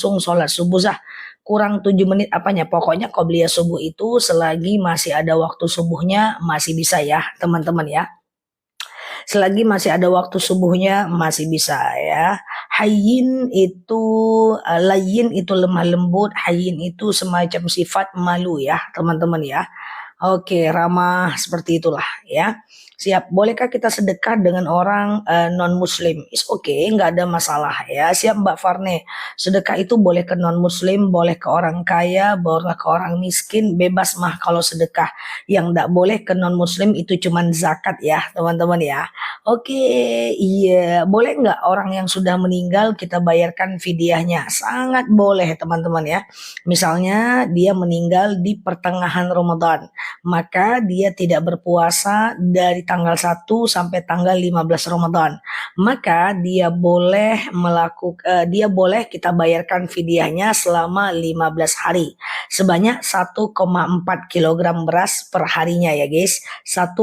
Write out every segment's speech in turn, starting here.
langsung sholat subuh sah. Kurang 7 menit apanya, pokoknya qobliyah subuh itu selagi masih ada waktu subuhnya masih bisa ya teman-teman ya. Selagi masih ada waktu subuhnya masih bisa ya. Hayyin itu layyin itu lemah lembut, hayyin itu semacam sifat malu ya teman-teman ya. Oke, ramah seperti itulah ya. Siap. Bolehkah kita sedekah dengan orang non muslim? Is oke, nggak ada masalah ya. Siap Mbak Farne. Sedekah itu boleh ke non muslim, boleh ke orang kaya, boleh ke orang miskin, bebas mah kalau sedekah. Yang nggak boleh ke non muslim itu cuman zakat ya, teman-teman ya. Oke, iya. Boleh nggak orang yang sudah meninggal kita bayarkan fidyahnya? Sangat boleh teman-teman ya. Misalnya dia meninggal di pertengahan Ramadan, maka dia tidak berpuasa dari tanggal 1 sampai tanggal 15 Ramadan. Maka dia boleh kita bayarkan fidyahnya selama 15 hari. Sebanyak 1,4 kilogram beras per harinya ya guys. 1,4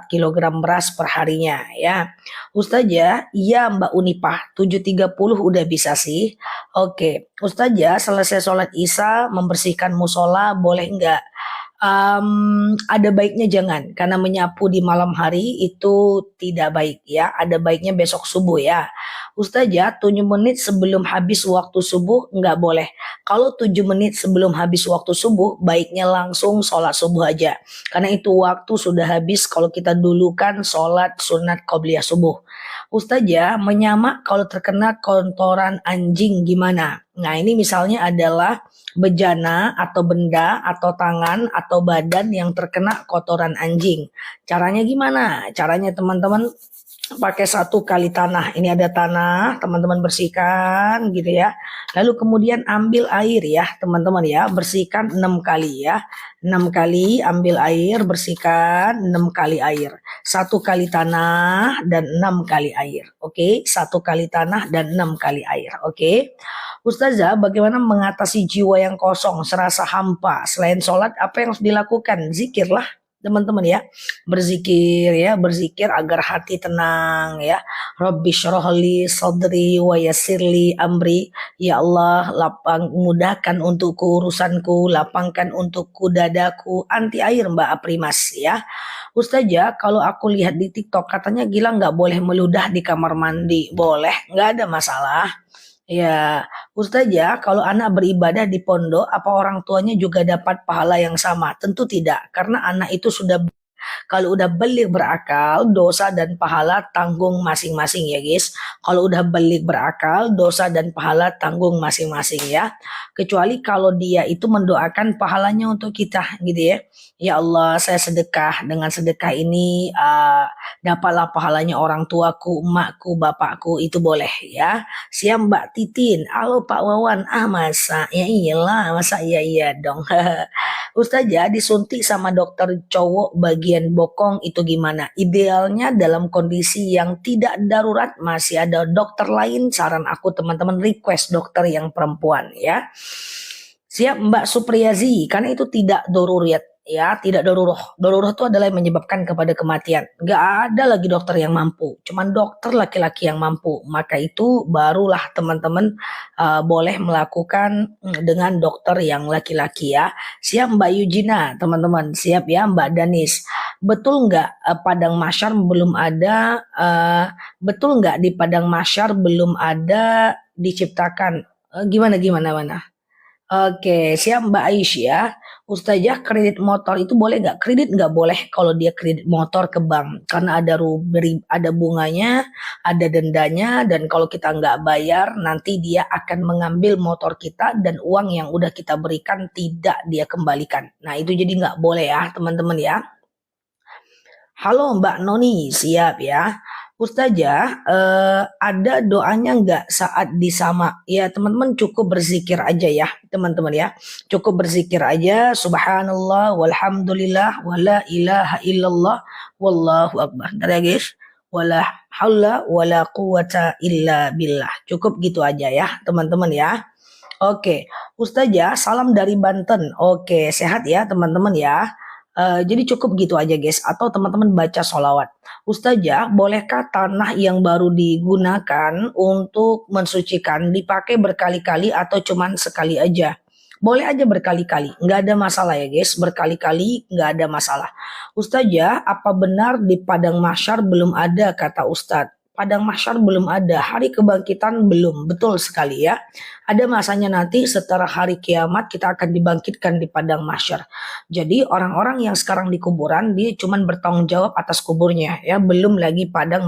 kilogram beras per harinya ya. Ustazah, iya Mbak Unipah, 7.30 udah bisa sih. Oke, Ustazah selesai sholat Isya membersihkan musola boleh nggak? Ada baiknya jangan, karena menyapu di malam hari itu tidak baik ya. Ada baiknya besok subuh ya. Ustazah, 7 menit sebelum habis waktu subuh nggak boleh. Kalau 7 menit sebelum habis waktu subuh, baiknya langsung sholat subuh aja. Karena itu waktu sudah habis kalau kita dulukan sholat sunat qobliyah subuh. Ustazah, menyamak kalau terkena kotoran anjing gimana? Nah ini misalnya adalah bejana atau benda atau tangan atau badan yang terkena kotoran anjing. Caranya gimana? Caranya teman-teman pakai 1 kali tanah. Ini ada tanah, teman-teman bersihkan gitu ya. Lalu kemudian ambil air ya, teman-teman ya, bersihkan 6 kali ya. 6 kali ambil air, bersihkan 6 kali air. 1 kali tanah dan 6 kali air. Oke, 1 kali tanah dan 6 kali air. Oke. Ustazah, bagaimana mengatasi jiwa yang kosong, serasa hampa? Selain sholat, apa yang harus dilakukan? Zikirlah, teman-teman ya. Berzikir agar hati tenang ya. Rabbi syrahli sadri wa yassirli amri. Ya Allah, mudahkan untukku urusanku, lapangkan untukku dadaku. Anti air Mbak Aprimas ya. Ustazah, kalau aku lihat di TikTok katanya Gilang nggak boleh meludah di kamar mandi. Boleh, nggak ada masalah. Ya, Ustazah, kalau anak beribadah di pondok, apa orang tuanya juga dapat pahala yang sama? Tentu tidak, karena anak itu sudah, kalau udah balik berakal, dosa dan pahala tanggung masing-masing ya guys. Kalau udah balik berakal, dosa dan pahala tanggung masing-masing ya. Kecuali kalau dia itu mendoakan pahalanya untuk kita gitu ya. Ya Allah, saya sedekah, dengan sedekah ini dapatlah pahalanya orang tuaku, emakku, bapakku, itu boleh ya. Siap Mbak Titin, halo Pak Wawan, masa? Ya iyalah, masa iya dong. Ustazah, disuntik sama dokter cowok bagian bokong itu gimana? Idealnya dalam kondisi yang tidak darurat, masih ada dokter lain, saran aku teman-teman request dokter yang perempuan ya. Siap Mbak Supriyazi, karena itu tidak darurat ya, tidak daruroh. Daruroh itu adalah yang menyebabkan kepada kematian. Gak ada lagi dokter yang mampu, cuman dokter laki-laki yang mampu. Maka itu barulah teman-teman boleh melakukan dengan dokter yang laki-laki ya. Siap Mbak Yujina, teman-teman. Siap ya Mbak Danis. Betul nggak padang mahsyar belum ada? Betul nggak di padang mahsyar belum ada diciptakan? Gimana mana? Oke, siap Mbak Aisyah. Ustazah, kredit motor itu boleh nggak? Kredit nggak boleh kalau dia kredit motor ke bank. Karena ada bunganya, ada dendanya, dan kalau kita nggak bayar, nanti dia akan mengambil motor kita dan uang yang udah kita berikan tidak dia kembalikan. Nah, itu jadi nggak boleh ya, teman-teman ya. Halo Mbak Noni, siap ya. Ustazah, ada doanya nggak saat disama? Ya teman-teman cukup berzikir aja ya teman-teman ya. Cukup berzikir aja. Subhanallah, walhamdulillah, wala ilaha illallah, wallahu akbar. Ntar ya guys. Wala haula wala quwata illa billah. Cukup gitu aja ya teman-teman ya. Oke, Ustazah, salam dari Banten. Oke, sehat ya teman-teman ya. Jadi cukup gitu aja guys, atau teman-teman baca sholawat. Ustazah, bolehkah tanah yang baru digunakan untuk mensucikan dipakai berkali-kali atau cuman sekali aja? Boleh aja berkali-kali, nggak ada masalah ya guys, berkali-kali nggak ada masalah. Ustazah, apa benar di padang mahsyar belum ada kata Ustadz? Padang mahsyar belum ada, hari kebangkitan belum, betul sekali ya. Ada masanya nanti setelah hari kiamat kita akan dibangkitkan di padang mahsyar. Jadi orang-orang yang sekarang di kuburan dia cuman bertanggung jawab atas kuburnya ya, belum lagi padang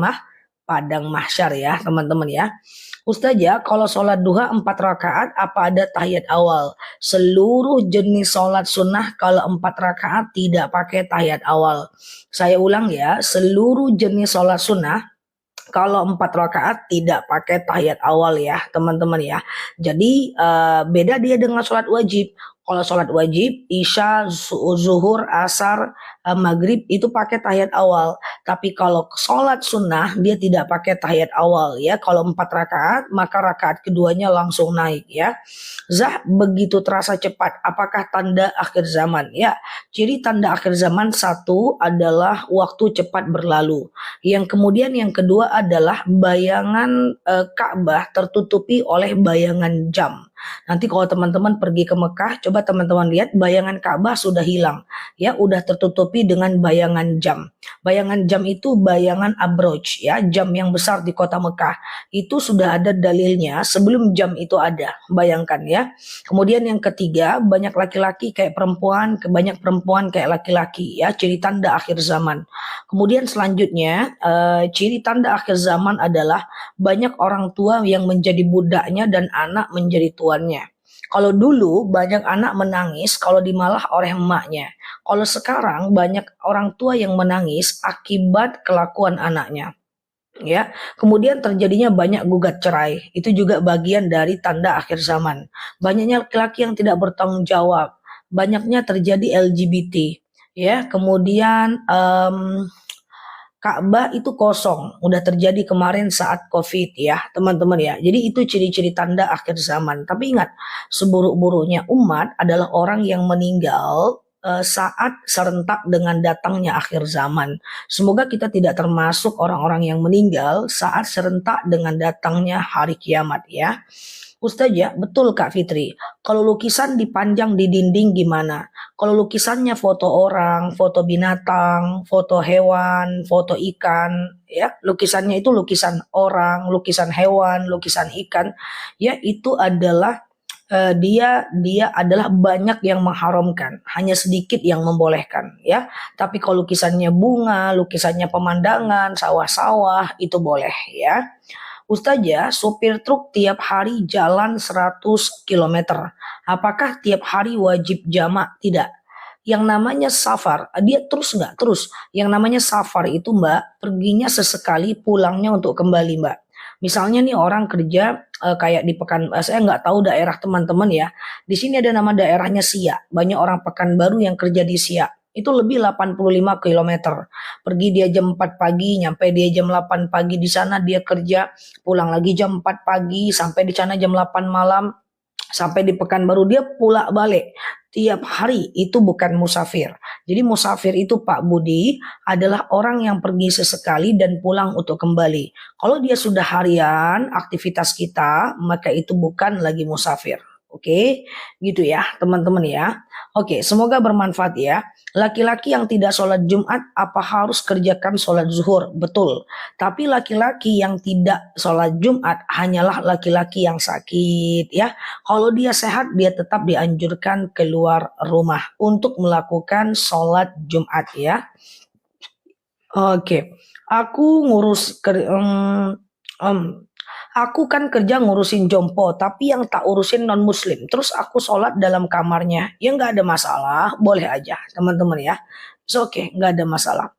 mahsyar ya teman-teman ya. Ustazah, kalau sholat duha 4 rakaat apa ada tahiyat awal? Seluruh jenis sholat sunnah kalau 4 rakaat tidak pakai tahiyat awal. Saya ulang ya, seluruh jenis sholat sunnah kalau 4 rakaat tidak pakai tahiyat awal ya teman-teman ya. Jadi beda dia dengan sholat wajib. Kalau sholat wajib, isya, zuhur, asar, maghrib itu pakai tahiyat awal. Tapi kalau sholat sunnah dia tidak pakai tahiyat awal ya. Kalau 4 rakaat maka rakaat keduanya langsung naik ya. Zah, begitu terasa cepat. Apakah tanda akhir zaman? Ya, ciri tanda akhir zaman satu adalah waktu cepat berlalu. Yang kemudian yang kedua adalah bayangan Ka'bah tertutupi oleh bayangan jam. Nanti kalau teman-teman pergi ke Mekah, coba teman-teman lihat bayangan Ka'bah sudah hilang. Ya, udah tertutupi dengan bayangan jam. Bayangan jam itu bayangan abroj ya, jam yang besar di kota Mekah. Itu sudah ada dalilnya sebelum jam itu ada. Bayangkan ya. Kemudian yang ketiga, banyak laki-laki kayak perempuan, banyak perempuan kayak laki-laki ya, ciri tanda akhir zaman. Kemudian selanjutnya, ciri tanda akhir zaman adalah banyak orang tua yang menjadi budaknya dan anak menjadi tuannya. Kalau dulu banyak anak menangis kalau dimalah oleh emaknya. Kalau sekarang banyak orang tua yang menangis akibat kelakuan anaknya. Ya, kemudian terjadinya banyak gugat cerai. Itu juga bagian dari tanda akhir zaman. Banyaknya laki-laki yang tidak bertanggung jawab. Banyaknya terjadi LGBT. Ya, kemudian Ka'bah itu kosong, udah terjadi kemarin saat COVID ya teman-teman ya. Jadi itu ciri-ciri tanda akhir zaman. Tapi ingat, seburuk-buruknya umat adalah orang yang meninggal saat serentak dengan datangnya akhir zaman. Semoga kita tidak termasuk orang-orang yang meninggal saat serentak dengan datangnya hari kiamat ya. Ustazah, betul Kak Fitri. Kalau lukisan dipajang di dinding gimana? Kalau lukisannya foto orang, foto binatang, foto hewan, foto ikan, ya, lukisannya itu lukisan orang, lukisan hewan, lukisan ikan, ya itu adalah dia adalah banyak yang mengharamkan, hanya sedikit yang membolehkan, ya. Tapi kalau lukisannya bunga, lukisannya pemandangan, sawah-sawah itu boleh, ya. Ustazah, sopir truk tiap hari jalan 100 kilometer. Apakah tiap hari wajib jamak? Tidak. Yang namanya safar, dia terus nggak? Terus. Yang namanya safar itu Mbak, perginya sesekali, pulangnya untuk kembali Mbak. Misalnya nih orang kerja kayak di saya nggak tahu daerah teman-teman ya. Di sini ada nama daerahnya Siak. Banyak orang Pekanbaru yang kerja di Siak. Itu lebih 85 kilometer. Pergi dia jam 4 pagi, nyampe dia jam 8 pagi di sana dia kerja, pulang lagi jam 4 pagi, sampai di sana jam 8 malam, sampai di Pekanbaru dia pulak balik. Tiap hari itu bukan musafir. Jadi musafir itu Pak Budi adalah orang yang pergi sesekali dan pulang untuk kembali. Kalau dia sudah harian aktivitas kita, maka itu bukan lagi musafir. Oke, gitu ya teman-teman ya. Oke, semoga bermanfaat ya. Laki-laki yang tidak sholat Jumat apa harus kerjakan sholat zuhur? Betul. Tapi laki-laki yang tidak sholat Jumat hanyalah laki-laki yang sakit ya. Kalau dia sehat dia tetap dianjurkan keluar rumah untuk melakukan sholat Jumat ya. Oke, aku ngurus aku kan kerja ngurusin jompo, tapi yang tak urusin non muslim. Terus aku sholat dalam kamarnya. Ya nggak ada masalah, boleh aja teman-teman ya. Oke, nggak ada masalah.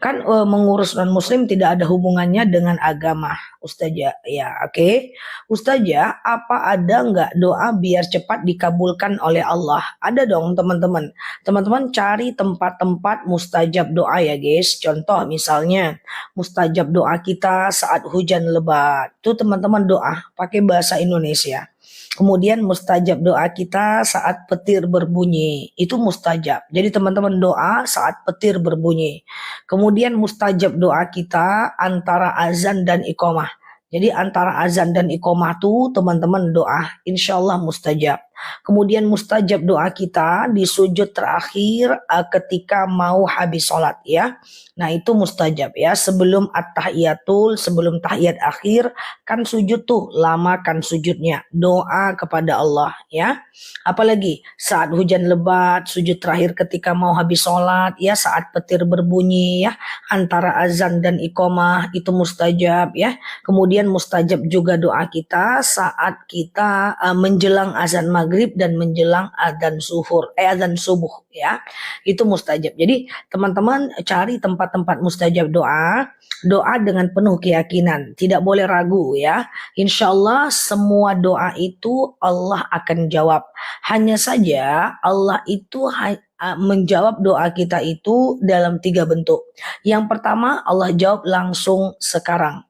Kan mengurus non muslim tidak ada hubungannya dengan agama, Ustazah. Ya, oke. Ustazah, apa ada nggak doa biar cepat dikabulkan oleh Allah? Ada dong teman-teman. Teman-teman cari tempat-tempat mustajab doa ya guys. Contoh misalnya mustajab doa kita saat hujan lebat. Itu teman-teman doa pakai bahasa Indonesia. Kemudian mustajab doa kita saat petir berbunyi, itu mustajab. Jadi teman-teman doa saat petir berbunyi. Kemudian mustajab doa kita antara azan dan iqamah. Jadi antara azan dan iqamah tuh teman-teman doa, insya Allah mustajab. Kemudian mustajab doa kita di sujud terakhir ketika mau habis sholat ya. Nah itu mustajab ya, sebelum at-tahiyatul, sebelum tahiyat akhir, kan sujud tuh, lama kan sujudnya, doa kepada Allah ya. Apalagi saat hujan lebat, sujud terakhir ketika mau habis sholat ya, saat petir berbunyi ya, antara azan dan iqamah itu mustajab ya. Kemudian mustajab juga doa kita saat kita menjelang azan maghrib dan menjelang azan subuh ya, itu mustajab. Jadi teman-teman cari tempat-tempat mustajab doa, doa dengan penuh keyakinan, tidak boleh ragu ya. Insya Allah semua doa itu Allah akan jawab. Hanya saja Allah itu menjawab doa kita itu dalam 3 bentuk. Yang pertama Allah jawab langsung sekarang.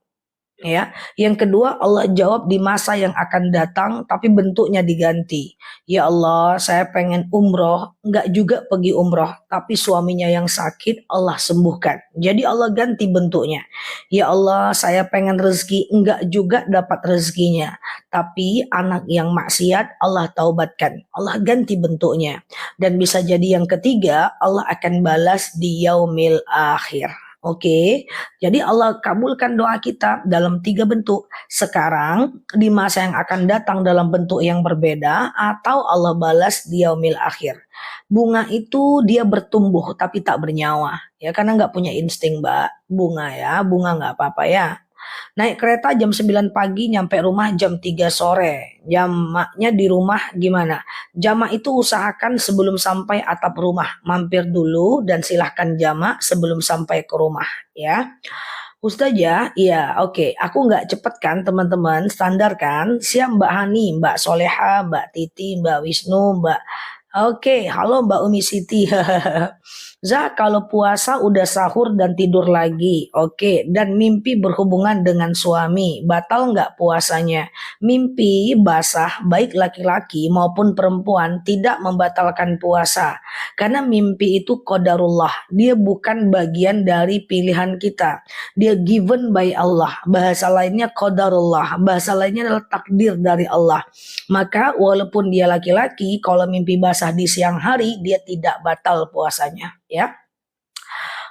Ya, yang kedua Allah jawab di masa yang akan datang tapi bentuknya diganti. Ya Allah, saya pengen umroh, enggak juga pergi umroh, tapi suaminya yang sakit Allah sembuhkan. Jadi Allah ganti bentuknya. Ya Allah, saya pengen rezeki, enggak juga dapat rezekinya, tapi anak yang maksiat Allah taubatkan. Allah ganti bentuknya. Dan bisa jadi yang ketiga Allah akan balas di yaumil akhir. Oke, jadi Allah kabulkan doa kita dalam 3 bentuk. Sekarang, di masa yang akan datang dalam bentuk yang berbeda, atau Allah balas di yaumil akhir. Bunga itu dia bertumbuh tapi tak bernyawa. Ya, karena nggak punya insting Mbak. Bunga ya, bunga nggak apa-apa ya. Naik kereta jam 9 pagi, nyampe rumah jam 3 sore. Jamaknya di rumah gimana? Jamak itu usahakan sebelum sampai atap rumah. Mampir dulu dan silahkan jamak sebelum sampai ke rumah ya. Ustazah, iya oke. Aku nggak cepet kan teman-teman, standar kan? Siap Mbak Hani, Mbak Soleha, Mbak Titi, Mbak Wisnu, Mbak... Oke, halo Mbak Umi Siti. Za, kalau puasa udah sahur dan tidur lagi, oke, dan mimpi berhubungan dengan suami, batal nggak puasanya? Mimpi basah, baik laki-laki maupun perempuan, tidak membatalkan puasa. Karena mimpi itu qadarullah, dia bukan bagian dari pilihan kita. Dia given by Allah, bahasa lainnya qadarullah, bahasa lainnya adalah takdir dari Allah. Maka walaupun dia laki-laki, kalau mimpi basah di siang hari, dia tidak batal puasanya ya.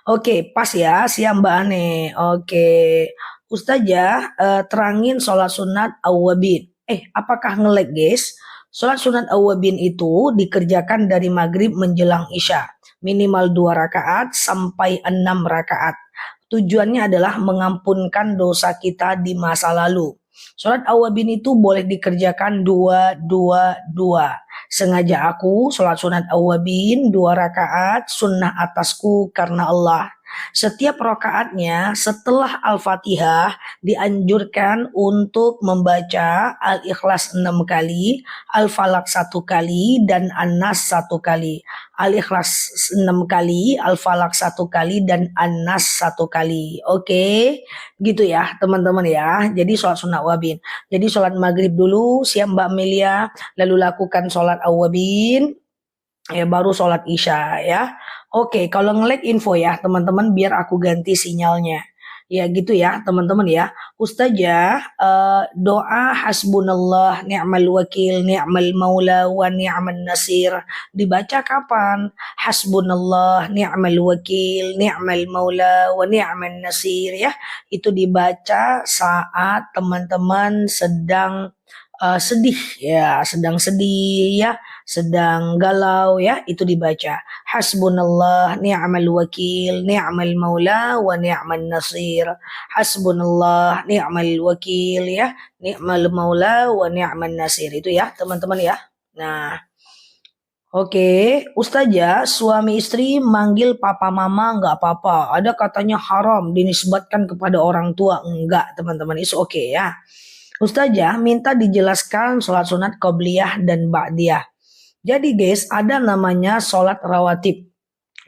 Oke, pas ya, siang Mbak Ane. Oke, Ustazah, terangin sholat sunat awwabin. Apakah ngelag guys? Sholat sunat awwabin itu dikerjakan dari maghrib menjelang isya, minimal 2 rakaat sampai 6 rakaat. Tujuannya adalah mengampunkan dosa kita di masa lalu. Sholat awwabin itu boleh dikerjakan 2-2-2. Sengaja aku sholat sunat awwabin 2 rakaat sunnah atasku karena Allah. Setiap rakaatnya setelah Al-Fatihah dianjurkan untuk membaca Al-Ikhlas 6 kali, Al-Falaq 1 kali, dan An-Nas 1 kali. Al-Ikhlas 6 kali, Al-Falaq 1 kali, dan An-Nas 1 kali. Oke, gitu ya teman-teman ya. Jadi sholat sunat awwabin. Jadi sholat maghrib dulu, siap Mbak Melia, lalu lakukan sholat awwabin, ya baru sholat isya ya. Oke, kalau nge-lag info ya teman-teman biar aku ganti sinyalnya. Ya gitu ya teman-teman ya. Ustazah, doa hasbunallah ni'mal wakil ni'mal maula wa ni'man nasir dibaca kapan? Hasbunallah ni'mal wakil ni'mal maula wa ni'man nasir ya. Itu dibaca saat teman-teman sedang sedih ya, sedang sedih ya, sedang galau ya, itu dibaca hasbunallah ni'mal wakil ni'mal maula wa ni'man nasir. Hasbunallah ni'mal wakil ya, ni'mal maula wa ni'man nasir, itu ya teman-teman ya. Nah, oke, Ustazah, suami istri manggil papa mama nggak apa-apa. Ada katanya haram dinisbatkan kepada orang tua. Enggak, teman-teman, itu oke ya. Ustazah, minta dijelaskan sholat sunat qobliyah dan ba'diyah. Jadi guys, ada namanya sholat rawatib.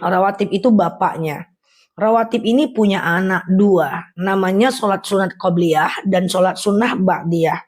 Rawatib itu bapaknya. Rawatib ini punya anak 2. Namanya sholat sunat qobliyah dan sholat sunnah ba'diyah.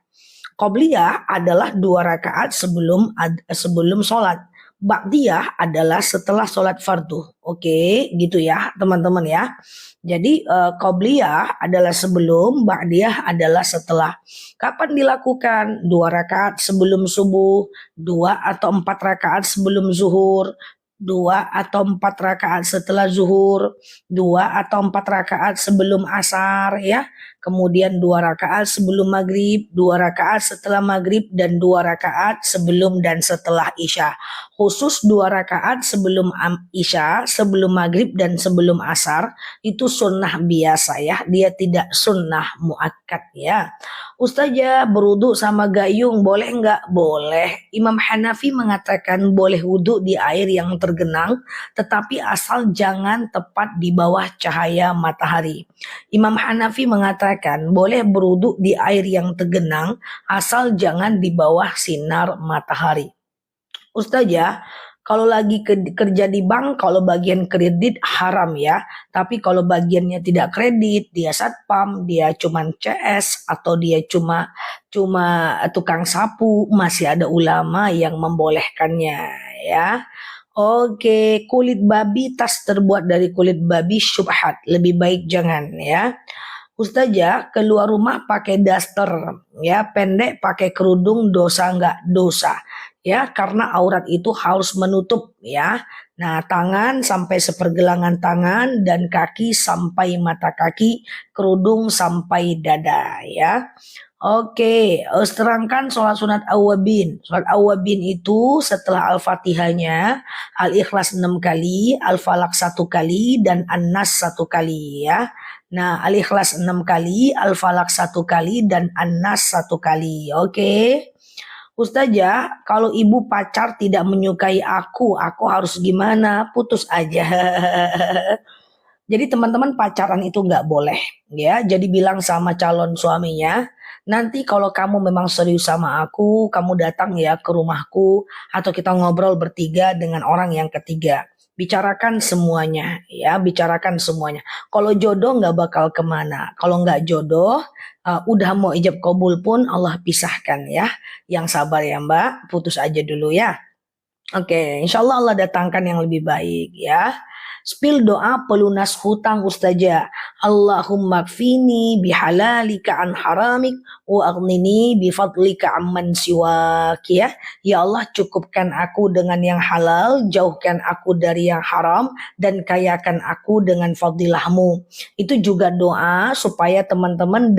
Qobliyah adalah 2 rakaat sebelum sholat. Ba'diyah adalah setelah sholat fardu. Oke, gitu ya teman-teman ya. Jadi qobliyah adalah sebelum, ba'diyah adalah setelah. Kapan dilakukan? 2 rakaat sebelum subuh, 2 atau 4 rakaat sebelum zuhur, 2 atau 4 rakaat setelah zuhur, 2 atau 4 rakaat sebelum asar ya. Kemudian 2 rakaat sebelum maghrib, 2 rakaat setelah maghrib, dan 2 rakaat sebelum dan setelah isya. Khusus 2 rakaat sebelum isya, sebelum maghrib dan sebelum asar itu sunnah biasa ya, dia tidak sunnah muakkad ya. Ustazah, berwudu sama gayung boleh nggak? Boleh. Imam Hanafi mengatakan boleh wudu di air yang tergenang, tetapi asal jangan tepat di bawah cahaya matahari. Imam Hanafi mengatakan boleh berwudu di air yang tergenang, asal jangan di bawah sinar matahari. Ustazah, kalau lagi kerja di bank, kalau bagian kredit haram ya. Tapi kalau bagiannya tidak kredit, dia satpam, dia cuma CS atau dia cuma tukang sapu, masih ada ulama yang membolehkannya ya. Oke, kulit babi, tas terbuat dari kulit babi syubhat, lebih baik jangan ya. Ustazah, keluar rumah pakai daster ya, pendek pakai kerudung dosa nggak? Dosa ya, karena aurat itu harus menutup ya. Nah, tangan sampai sepergelangan tangan dan kaki sampai mata kaki, kerudung sampai dada ya. Oke, terangkan sholat sunat awabin. Sholat awabin itu setelah Al-Fatihahnya, Al-Ikhlas 6 kali, Al-Falak 1 kali, dan An-Nas 1 kali ya. Nah, Al-Ikhlas 6 kali, Al-Falak 1 kali, dan An-Nas 1 kali. Oke. Ustazah, kalau ibu pacar tidak menyukai aku harus gimana? Putus aja. Jadi teman-teman, pacaran itu nggak boleh ya. Jadi bilang sama calon suaminya, nanti kalau kamu memang serius sama aku, kamu datang ya ke rumahku atau kita ngobrol bertiga dengan orang yang ketiga. Bicarakan semuanya ya, bicarakan semuanya. Kalau jodoh nggak bakal kemana. Kalau nggak jodoh, udah mau ijab kabul pun Allah pisahkan ya. Yang sabar ya Mbak, putus aja dulu ya. Oke, insya Allah Allah datangkan yang lebih baik ya. Spill doa pelunas hutang Ustazah. Allahumma kfini bihalalika an haramik wa aghnini bifadlika amman siwak ya. Ya Allah, cukupkan aku dengan yang halal, jauhkan aku dari yang haram, dan kayakan aku dengan fadilahmu. Itu juga doa supaya teman-teman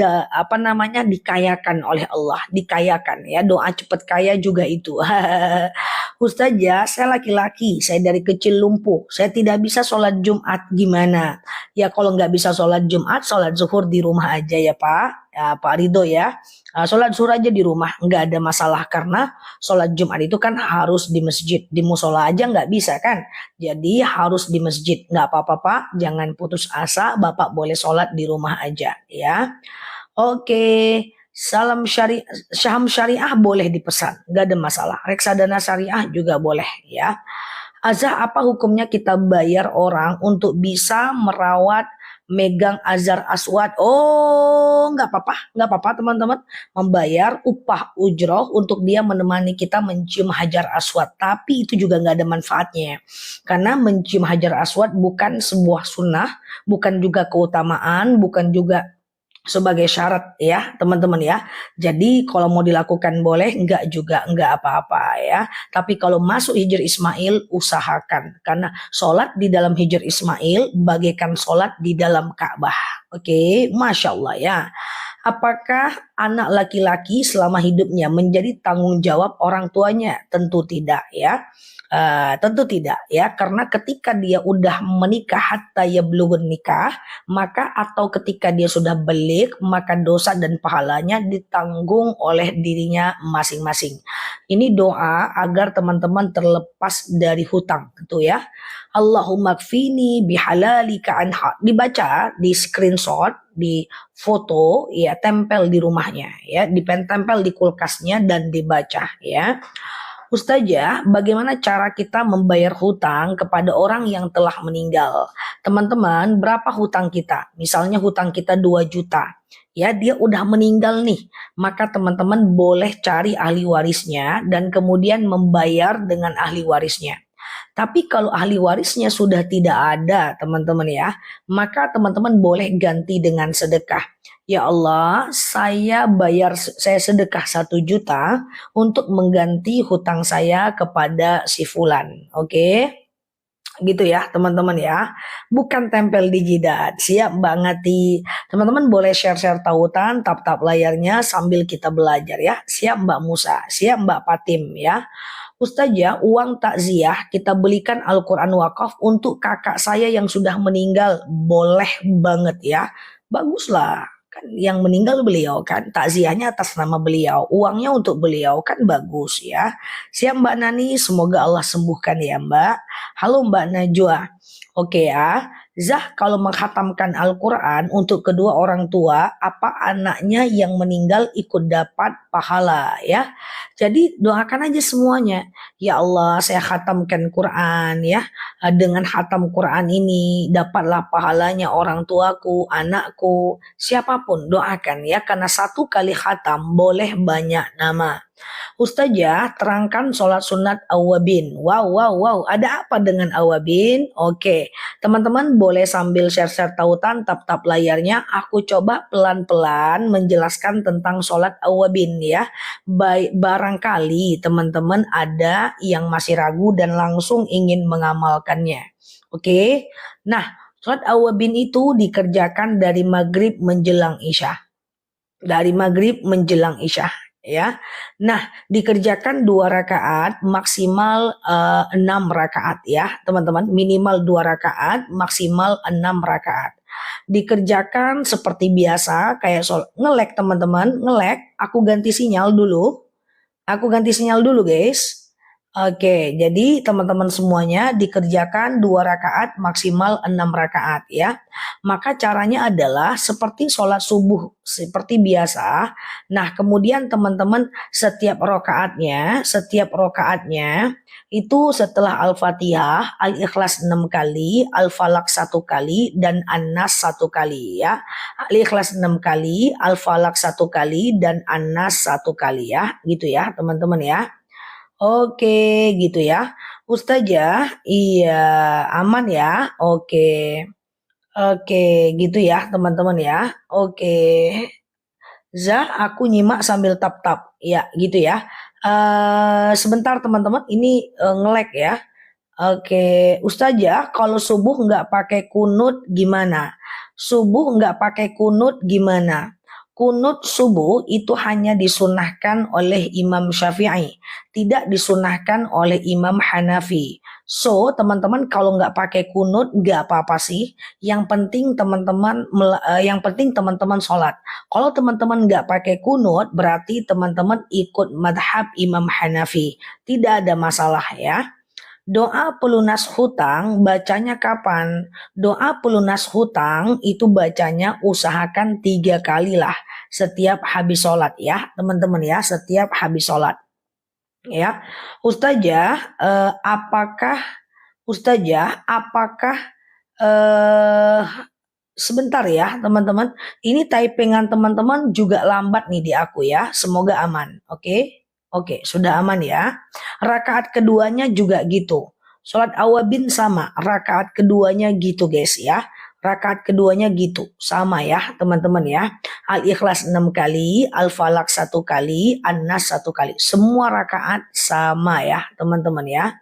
dikayakan oleh Allah, dikayakan ya. Doa cepat kaya juga itu. Ustazah, saya laki-laki, saya dari kecil lumpuh, saya tidak bisa sholat Jumat, gimana? Ya kalau nggak bisa sholat Jumat, sholat zuhur di rumah aja ya Pak, ya Pak Ridho ya. Sholat zuhur aja di rumah, nggak ada masalah, karena sholat Jumat itu kan harus di masjid, di musola aja nggak bisa kan? Jadi harus di masjid, nggak apa-apa Pak, jangan putus asa, Bapak boleh sholat di rumah aja ya. Oke. Saham syariah boleh dipesan, nggak ada masalah. Reksadana syariah juga boleh ya. Azah, apa hukumnya kita bayar orang untuk bisa merawat megang azar aswad? Oh, nggak apa-apa teman-teman. Membayar upah ujroh untuk dia menemani kita mencium hajar aswad. Tapi itu juga nggak ada manfaatnya. Karena mencium hajar aswad bukan sebuah sunnah, bukan juga keutamaan, bukan juga sebagai syarat ya teman-teman ya. Jadi kalau mau dilakukan boleh, enggak juga enggak apa-apa ya. Tapi kalau masuk Hijr Ismail usahakan, karena sholat di dalam Hijr Ismail bagaikan sholat di dalam Ka'bah. Oke, Masya Allah ya. Apakah anak laki-laki selama hidupnya menjadi tanggung jawab orang tuanya? Tentu tidak ya. Tentu tidak ya, karena ketika dia udah menikah hatta yablughan nikah, maka atau ketika dia sudah balik, maka dosa dan pahalanya ditanggung oleh dirinya masing-masing. Ini doa agar teman-teman terlepas dari hutang gitu ya. Allahumma kfini bihalalika anha, dibaca, di screenshot, di foto ya, tempel di rumahnya ya, ditempel di kulkasnya dan dibaca ya. Ustazah, bagaimana cara kita membayar hutang kepada orang yang telah meninggal? Teman-teman, berapa hutang kita? Misalnya hutang kita 2 juta. Ya, dia udah meninggal nih. Maka teman-teman boleh cari ahli warisnya dan kemudian membayar dengan ahli warisnya. Tapi kalau ahli warisnya sudah tidak ada, teman-teman ya, maka teman-teman boleh ganti dengan sedekah. Ya Allah, saya sedekah 1 juta untuk mengganti hutang saya kepada si fulan. Oke? Gitu ya teman-teman ya, bukan tempel di jidat. Siap Mbak Ngati? Teman-teman boleh share-share tautan, tap-tap layarnya sambil kita belajar ya. Siap Mbak Musa, siap Mbak Patim ya. Ustazah, uang takziah kita belikan Al-Quran wakaf untuk kakak saya yang sudah meninggal. Boleh banget ya. Baguslah. Kan yang meninggal beliau kan. Takziahnya atas nama beliau. Uangnya untuk beliau kan bagus ya. Siap Mbak Nani, semoga Allah sembuhkan ya Mbak. Halo Mbak Najwa. Oke ya. Zah, kalau menghatamkan Al-Quran untuk kedua orang tua, apa anaknya yang meninggal ikut dapat pahala ya? Jadi doakan aja semuanya. Ya Allah, saya khatamkan Quran ya. Dengan khatam Quran ini dapatlah pahalanya orang tuaku, anakku, siapapun doakan ya. Karena 1 kali khatam boleh banyak nama. Ustazah, terangkan sholat sunat awabin. Wow, wow, wow. Ada apa dengan awabin? Oke, teman-teman boleh sambil share-share tautan, tap-tap layarnya. Aku coba pelan-pelan menjelaskan tentang sholat awabin ya. Baik, barangkali teman-teman ada yang masih ragu dan langsung ingin mengamalkannya. Oke, nah sholat awabin itu dikerjakan dari maghrib menjelang isya. Dari maghrib menjelang isya ya. Nah, dikerjakan 2 rakaat, maksimal 6 rakaat ya, teman-teman. Minimal 2 rakaat, maksimal 6 rakaat. Dikerjakan seperti biasa kayak ngelek teman-teman, ngelek. Aku ganti sinyal dulu. Aku ganti sinyal dulu, guys. Oke, jadi teman-teman semuanya dikerjakan 2 rakaat maksimal 6 rakaat ya. Maka caranya adalah seperti sholat subuh seperti biasa. Nah, kemudian teman-teman setiap rokaatnya itu setelah Al-Fatihah, Al-Ikhlas 6 kali, Al-Falaq 1 kali, dan An-Nas 1 kali ya. Al-Ikhlas 6 kali, Al-Falaq 1 kali, dan An-Nas 1 kali ya. Gitu ya teman-teman ya. Oke, gitu ya. Ustazah, iya aman ya. Oke. Oke, gitu ya teman-teman ya. Oke. Zah, aku nyimak sambil tap-tap. Ya, gitu ya. Sebentar teman-teman, ini nge-lag ya. Oke, Ustazah, kalau subuh nggak pakai kunut gimana? Subuh nggak pakai kunut gimana? Kunut subuh itu hanya disunahkan oleh Imam Syafi'i, tidak disunahkan oleh Imam Hanafi. So, teman-teman kalau nggak pakai kunut nggak apa-apa sih. Yang penting teman-teman sholat. Kalau teman-teman nggak pakai kunut, berarti teman-teman ikut madhab Imam Hanafi. Tidak ada masalah ya. Doa pelunas hutang bacanya kapan? Doa pelunas hutang itu bacanya usahakan 3 kali lah setiap habis sholat ya teman-teman ya, setiap habis sholat ya. Ustazah, apakah eh, sebentar ya teman-teman, ini typingan teman-teman juga lambat nih di aku ya, semoga aman. Oke, sudah aman ya. Rakaat keduanya juga gitu. Sholat awabin sama, rakaat keduanya gitu guys ya. Rakaat keduanya gitu, sama ya teman-teman ya. Al-Ikhlas 6 kali, Al-Falaq 1 kali, An-Nas 1 kali. Semua rakaat sama ya teman-teman ya.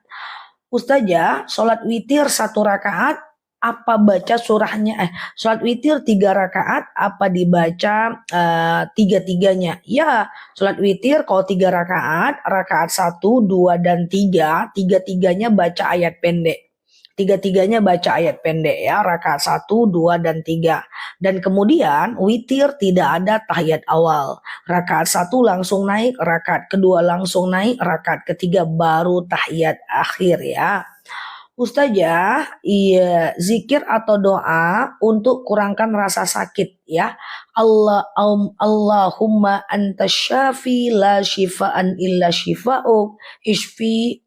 Ustazah, sholat witir 1 rakaat, apa baca sholat witir 3 rakaat, apa dibaca 3-3-nya? Ya, sholat witir kalau 3 rakaat, rakaat 1, 2, dan 3, 3-3-nya baca ayat pendek. 3-3-nya baca ayat pendek ya, rakaat 1, 2, dan 3. Dan kemudian witir tidak ada tahiyat awal. Rakaat 1 langsung naik, rakaat kedua langsung naik, rakaat ketiga baru tahiyat akhir ya. Ustazah, iya, zikir atau doa untuk kurangkan rasa sakit ya. Allahumma anta syafi la shifaan illa shifa'uk, ishfi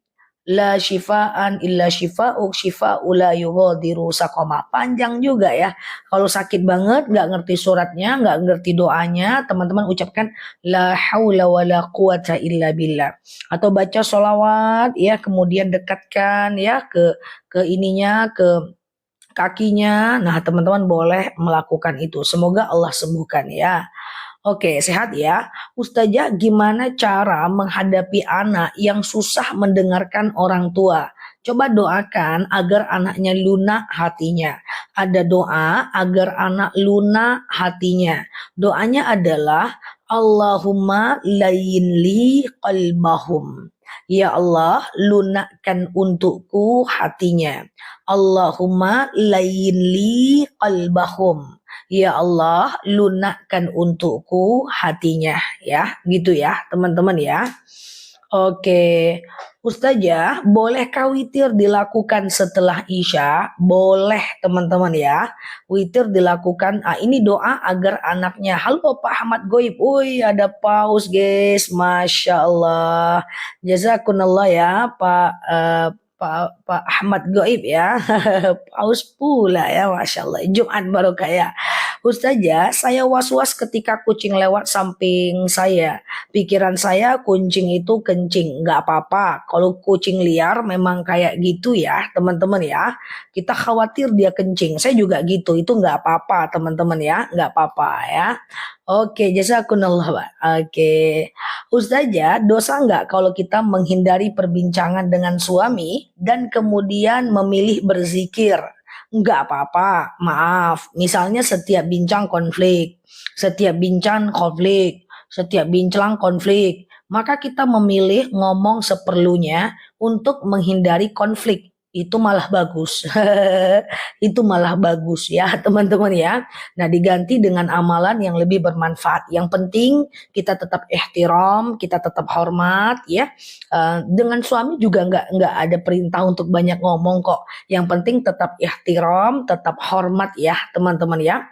la shifaan illa shifa'uk, shifa'u la yughadiru saqama. Panjang juga ya. Kalau sakit banget, nggak ngerti suratnya, nggak ngerti doanya, teman-teman ucapkan la haula wa la quwata illa billah. Atau baca sholawat ya, kemudian dekatkan ya ke ininya, ke kakinya. Nah, teman-teman boleh melakukan itu. Semoga Allah sembuhkan ya. Oke, sehat ya. Ustazah, gimana cara menghadapi anak yang susah mendengarkan orang tua? Coba doakan agar anaknya lunak hatinya. Ada doa agar anak lunak hatinya. Doanya adalah Allahumma layinli qalbahum. Ya Allah, lunakkan untukku hatinya. Allahumma layinli qalbahum. Ya Allah, lunakkan untukku hatinya ya, gitu ya teman-teman ya. Oke, Ustazah, bolehkah witir dilakukan setelah Isya? Boleh teman-teman ya. Witir dilakukan, ini doa agar anaknya. Halo Pak Ahmad Goib, woi ada paus guys, Masya Allah. Jazakunallah ya Pak Ahmad Goib ya. Paus pula ya, Masya Allah. Jumat barokah ya. Ustazah, saya was-was ketika kucing lewat samping saya. Pikiran saya kucing itu kencing, nggak apa-apa. Kalau kucing liar memang kayak gitu ya, teman-teman ya. Kita khawatir dia kencing. Saya juga gitu, itu nggak apa-apa, teman-teman ya, nggak apa-apa ya. Oke, jazakumullah, Pak. Oke, Ustazah, dosa nggak kalau kita menghindari perbincangan dengan suami dan kemudian memilih berzikir? Nggak apa-apa, maaf. Misalnya setiap bincang konflik, maka kita memilih ngomong seperlunya untuk menghindari konflik. Itu malah bagus. Itu malah bagus ya, teman-teman ya. Nah, diganti dengan amalan yang lebih bermanfaat. Yang penting kita tetap ihtiram, kita tetap hormat ya. Dengan suami juga nggak ada perintah untuk banyak ngomong kok. Yang penting tetap ihtiram, tetap hormat ya teman-teman ya.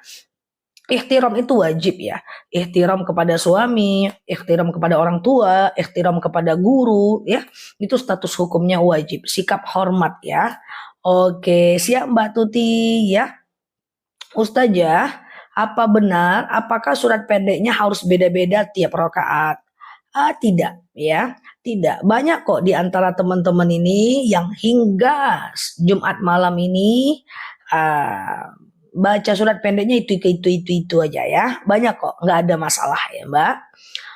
Ihtiram itu wajib ya. Ihtiram kepada suami, ihtiram kepada orang tua, ihtiram kepada guru ya. Itu status hukumnya wajib. Sikap hormat ya. Oke, siap Mbak Tuti ya. Ustazah, apa benar apakah surat pendeknya harus beda-beda tiap rakaat? Tidak ya, tidak. Banyak kok di antara teman-teman ini yang hingga Jumat malam ini baca surat pendeknya itu aja ya. Banyak kok, nggak ada masalah ya Mbak.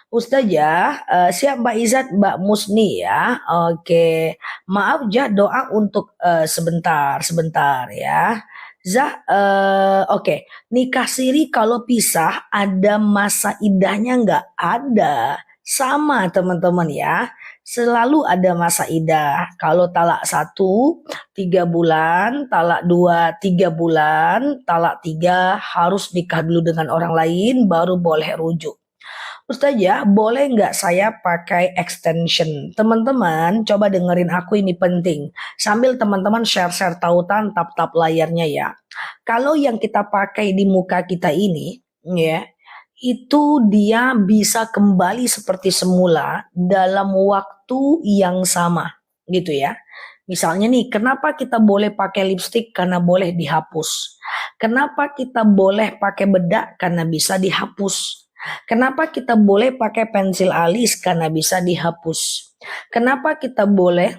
Ustazah, siap Mbak Izat, Mbak Musni ya. Oke, maaf Jah, doa untuk sebentar ya. Zah, oke. Nikah siri kalau pisah ada masa idahnya nggak? Ada. Sama teman-teman ya. Selalu ada masa idah. Kalau talak 1, 3 bulan, talak 2, 3 bulan, talak 3 harus nikah dulu dengan orang lain baru boleh rujuk. Ustazah, boleh nggak saya pakai extension? Teman-teman, coba dengerin aku, ini penting. Sambil teman-teman share-share tautan tap-tap layarnya ya. Kalau yang kita pakai di muka kita ini, ya, itu dia bisa kembali seperti semula dalam waktu yang sama, gitu ya. Misalnya nih, kenapa kita boleh pakai lipstick? Karena boleh dihapus. Kenapa kita boleh pakai bedak? Karena bisa dihapus. Kenapa kita boleh pakai pensil alis? Karena bisa dihapus. Kenapa kita boleh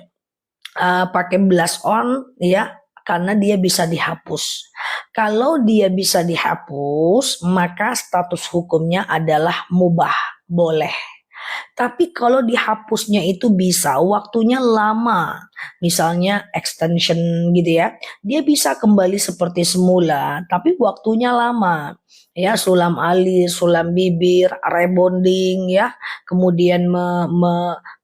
pakai blush on? Ya, karena dia bisa dihapus. Kalau dia bisa dihapus, maka status hukumnya adalah mubah, boleh. Tapi kalau dihapusnya itu bisa waktunya lama, misalnya extension gitu ya, dia bisa kembali seperti semula, tapi waktunya lama. Ya, sulam alis, sulam bibir, rebonding ya, kemudian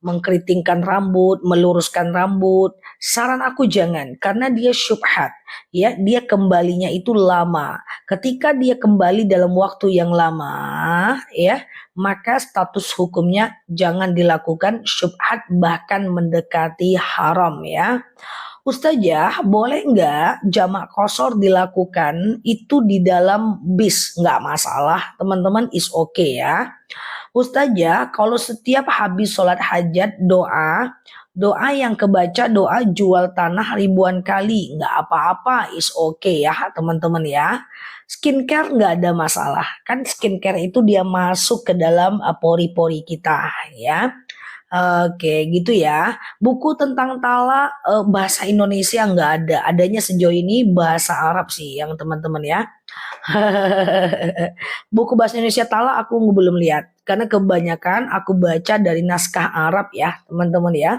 mengkeritingkan rambut, meluruskan rambut. Saran aku jangan, karena dia syubhat. Ya, dia kembalinya itu lama. Ketika dia kembali dalam waktu yang lama, ya, maka status hukumnya jangan dilakukan, syubhat bahkan mendekati haram ya. Ustazah, boleh nggak jamak kosor dilakukan itu di dalam bis? Nggak masalah, teman-teman, is okay ya. Ustazah, kalau setiap habis sholat hajat doa, doa yang kebaca doa jual tanah ribuan kali, nggak apa-apa, is okay ya teman-teman ya. Skincare nggak ada masalah, kan skincare itu dia masuk ke dalam pori-pori kita ya. Oke, gitu ya. Buku tentang talak bahasa Indonesia nggak ada. Adanya sejauh ini bahasa Arab sih yang teman-teman ya. Buku bahasa Indonesia talak aku belum lihat. Karena kebanyakan aku baca dari naskah Arab ya, teman-teman ya.